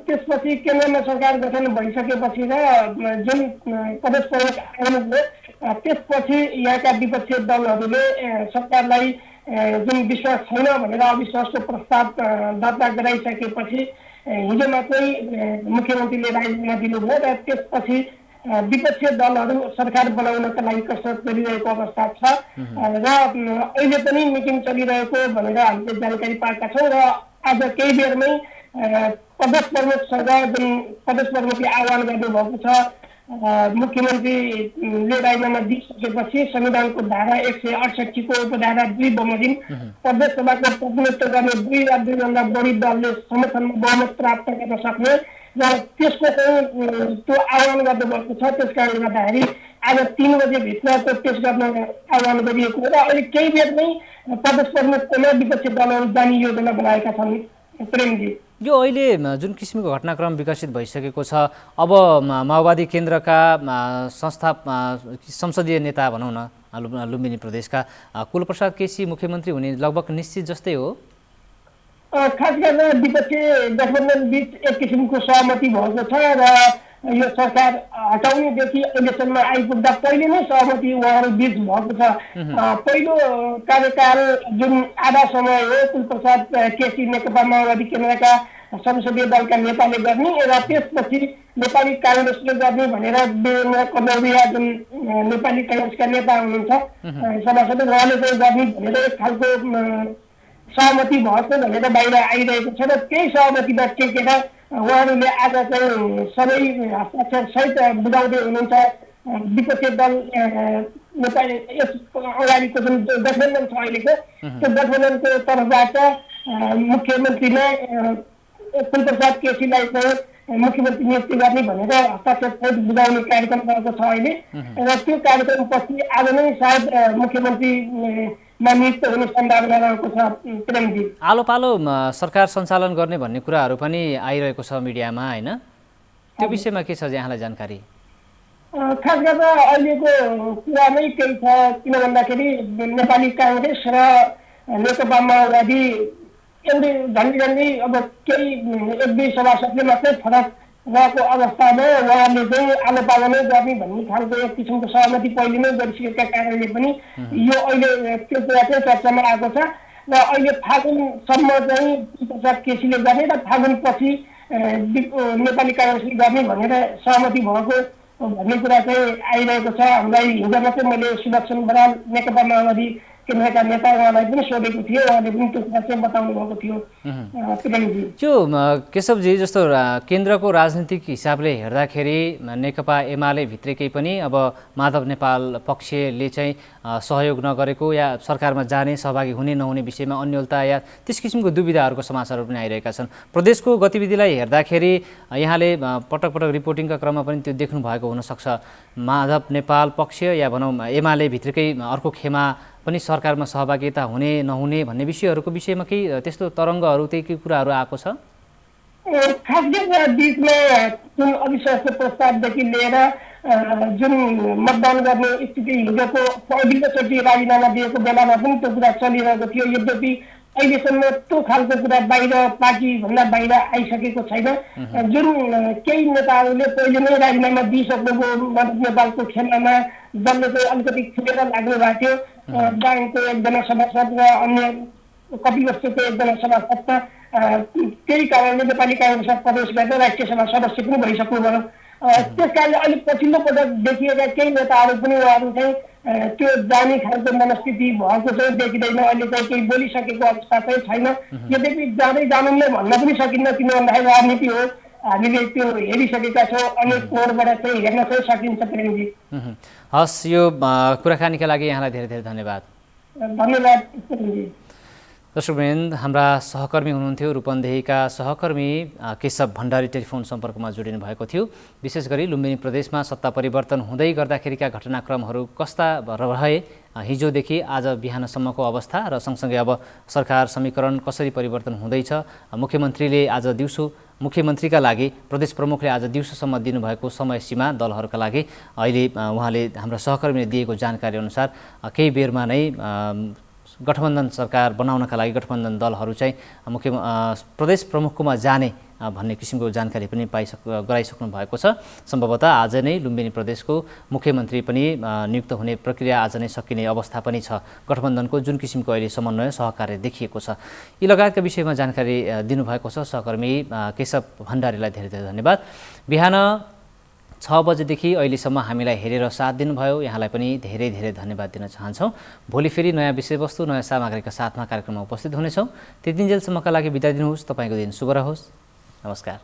त्यसपछि केन्द्रमा सरकार गठन भइसकेपछि र जुन प्रदेश प्रमुख आउनुभयो त्यसपछि यहाँका विपक्षी दलहरूले सरकारलाई जुन विश्वास छैन भनेर अविश्वासको प्रस्ताव दर्ता गराइसकेपछि हिजो मात्रै मुख्यमन्त्रीले राजीनामा दिनुभयो र त्यसपछि विपक्षी दलहरू सरकार बनाउनका लागि कसरत गरिरहेको अवस्था छ र अहिले पनि मिटिङ चलिरहेको भनेर हामीले जानकारी पाएका छौँ। र आज केही बेरमै प्रदेश प्रमुखसँग जुन प्रदेश प्रमुखले आह्वान गर्नुभएको छ, मुख्यमन्त्रीले राजीनामा दिइसकेपछि संविधानको धारा 168 को उपधारा 2 बमोजिम प्रदेश सभाको प्रतिनिधित्व गर्ने 2 वा 2 भन्दा बढी दलले समर्थनमा बहुमत प्राप्त गर्न सक्ने र त्यसको चाहिँ त्यो आह्वान गर्नुभएको छ। त्यस कारणले गर्दाखेरि आज 3 बजेभित्र त्यो पेश गर्न आह्वान गरिएको हो र अहिले केही बेरमै प्रदेश प्रमुखकोमा विपक्षी दलहरू जाने योजना बनाएका छन्। प्रेमजी,
यो अहिले जुन किसिमको घटनाक्रम विकसित भइसकेको छ, अब माओवादी केन्द्रका संसदीय नेता भनौँ न लुम्बिनी प्रदेशका कुलप्रसाद केसी मुख्यमन्त्री हुने लगभग निश्चित जस्तै हो।
खास गरेर विपक्षी गठबन्धन बीच एक किसिमको सहमति भएको छ र यो सरकार हटाउनेदेखि अहिलेसम्म आइपुग्दा पहिले नै सहमति उहाँहरू बीच भएको छ। पहिलो कार्यकाल जुन आधा समय हो कुलप्रसाद केसी नेकपा माओवादी केन्द्रका संसदीय दलका नेताले गर्ने र त्यसपछि नेपाली काङ्ग्रेसले गर्ने भनेर वीरेन्द्र कनौरिया जुन नेपाली काङ्ग्रेसका नेता हुनुहुन्छ सभासद, उहाँले चाहिँ गर्ने भनेर एक खालको सहमति भएको भनेर बाहिर आइरहेको छ र त्यही सहमतिमा टेकेर उहाँहरूले आज चाहिँ सबै हस्ताक्षर सहित बुझाउँदै हुनुहुन्छ। विपक्षी दल नेपाली यस अगाडिको जुन गठबन्धन छ अहिलेको त्यो गठबन्धनको तर्फबाट मुख्यमन्त्रीले कुलप्रसाद केसीलाई चाहिँ मुख्यमन्त्री नियुक्ति गर्ने भनेर हस्ताक्षर सहित बुझाउने कार्यक्रम गरेको छ अहिले र त्यो कार्यक्रमपछि आज नै सायद मुख्यमन्त्री नियुक्त हुने सम्भावना रहेको छ। प्रेमजी,
आलो पालो सरकार सञ्चालन गर्ने भन्ने कुराहरू पनि आइरहेको छ मिडियामा, होइन? त्यो विषयमा के छ यहाँलाई जानकारी?
खास गरेर अहिलेको कुरा नै त्यही छ। किन भन्दाखेरि नेपाली काङ्ग्रेस र नेकपा माओवादी एउटै झन्डै अब केही 1-2 सभासदले मात्रै फरक रहेको अवस्थामा उहाँले चाहिँ आलो पालो नै गर्ने भन्ने खालको एक किसिमको सहमति पहिले नै गरिसकेका कारणले पनि यो अहिले त्यो कुरा चाहिँ चर्चामा आएको छ र अहिले फागुनसम्म चाहिँ कुलप्रसाद केसीले गर्ने र फागुनपछि नेपाली काङ्ग्रेसले गर्ने भनेर सहमति भएको भन्ने कुरा चाहिँ आइरहेको छ। हामीलाई हिजो मात्रै मैले सुदर्शन बराल नेकपा माओवादी केन्द्रका नेता उहाँलाई पनि सोधेको थियो, उहाँले पनि त्यो कुरा चाहिँ बताउनु भएको थियो।
त्यो केशवजी, जस्तो केन्द्रको राजनीतिक हिसाबले हेर्दाखेरि नेकपा एमाले भित्रकै पनि अब माधव नेपाल पक्षले चाहिँ सहयोग नगरेको या सरकारमा जाने सहभागी हुने नहुने विषयमा अन्यलता या त्यस किसिमको दुविधाहरूको समाचारहरू पनि आइरहेका छन्। प्रदेशको गतिविधिलाई हेर्दाखेरि यहाँले पटक पटक रिपोर्टिङका क्रममा पनि त्यो देख्नु भएको हुनसक्छ। माधव नेपाल पक्ष या भनौँ एमाले भित्रकै अर्को खेमा पनि सरकारमा सहभागिता हुने नहुने भन्ने विषयहरूको विषयमा केही त्यस्तो तरङ्गहरू त्यही कुराहरू आएको छ?
खास गरेर बिचमा जुन अविश्वासको प्रस्तावदेखि लिएर जुन मतदान गर्ने स्थिति हिजोको पहिलोचोटि राजीनामा दिएको बेलामा पनि त्यो कुरा चलिरहेको थियो। यद्यपि अहिलेसम्म त्यो खालको कुरा बाहिर पार्टीभन्दा बाहिर आइसकेको छैन। जुन केही नेताहरूले पहिले नै राजीनामा दिइसक्नुको नेपालको खेलमा जसले चाहिँ अलिकति खुलेर लाग्नु भएको थियो, ब्याङ्कको एकजना सभासद र अन्य कपिवस्तुको एकजना सभासदमा त्यही कारणले नेपाली काङ्ग्रेसका प्रदेशबाट राष्ट्रिय सभा सदस्य पनि भइसक्नु भयो। त्यस कारणले अलिक पछिल्लो पटक देखिएका केही नेताहरू पनि उहाँहरू चाहिँ त्यो जाने खालको मनस्थिति भएको चाहिँ देखिँदैन। अहिले चाहिँ केही बोलिसकेको अवस्था चाहिँ छैन। यद्यपि जाँदै जानुहुन्न भन्न पनि सकिन्न, किन भन्दाखेरि राजनीति हो, हामीले त्यो हेरिसकेका छौँ, अनेक कोणबाट चाहिँ हेर्न चाहिँ सकिन्छ। प्रेमजी
हस्, यो कुराकानीका लागि यहाँलाई धेरै धेरै धन्यवाद।
धन्यवाद प्रेमजी।
दर्शकवृन्द, हाम्रा सहकर्मी हुनुहुन्थ्यो रूपन्देहीका सहकर्मी केशव भण्डारी टेलिफोन सम्पर्कमा जोडिनु भएको थियो। विशेष गरी लुम्बिनी प्रदेशमा सत्ता परिवर्तन हुँदै गर्दाखेरिका घटनाक्रमहरू कस्ता रहे, हिजोदेखि आज बिहानसम्मको अवस्था र सँगसँगै अब सरकार समीकरण कसरी परिवर्तन हुँदैछ, मुख्यमन्त्रीले आज दिउँसो मुख्यमन्त्रीका लागि प्रदेश प्रमुखले आज दिउँसोसम्म दिनुभएको समय सीमा दलहरूका लागि अहिले उहाँले हाम्रो सहकर्मीले दिएको जानकारी अनुसार केही बेरमा नै गठबन्धन सरकार बनाउनका लागि गठबन्धन दलहरू चाहिँ प्रदेश प्रमुखकोमा जाने भन्ने किसिमको जानकारी पनि गराइसक्नु भएको छ। सम्भवतः आज नै लुम्बिनी प्रदेशको मुख्यमन्त्री पनि नियुक्त हुने प्रक्रिया आज नै सकिने अवस्था पनि छ। गठबन्धनको जुन किसिमको अहिले समन्वय सहकार्य देखिएको छ, यी लगायतका विषयमा जानकारी दिनुभएको छ सहकर्मी केशव भण्डारीलाई धेरै धेरै धन्यवाद। बिहान 6 बजेदेखि अहिलेसम्म हामीलाई हेरेर साथ दिनुभयो, यहाँलाई पनि धेरै धेरै धन्यवाद दिन चाहन्छौँ। भोलि फेरि नयाँ विषयवस्तु नयाँ सामग्रीका साथमा कार्यक्रममा उपस्थित हुनेछौँ। त्यति दिनजेलसम्मका लागि बिदा दिनुहोस्। तपाईँको दिन शुभ रहोस्। नमस्कार।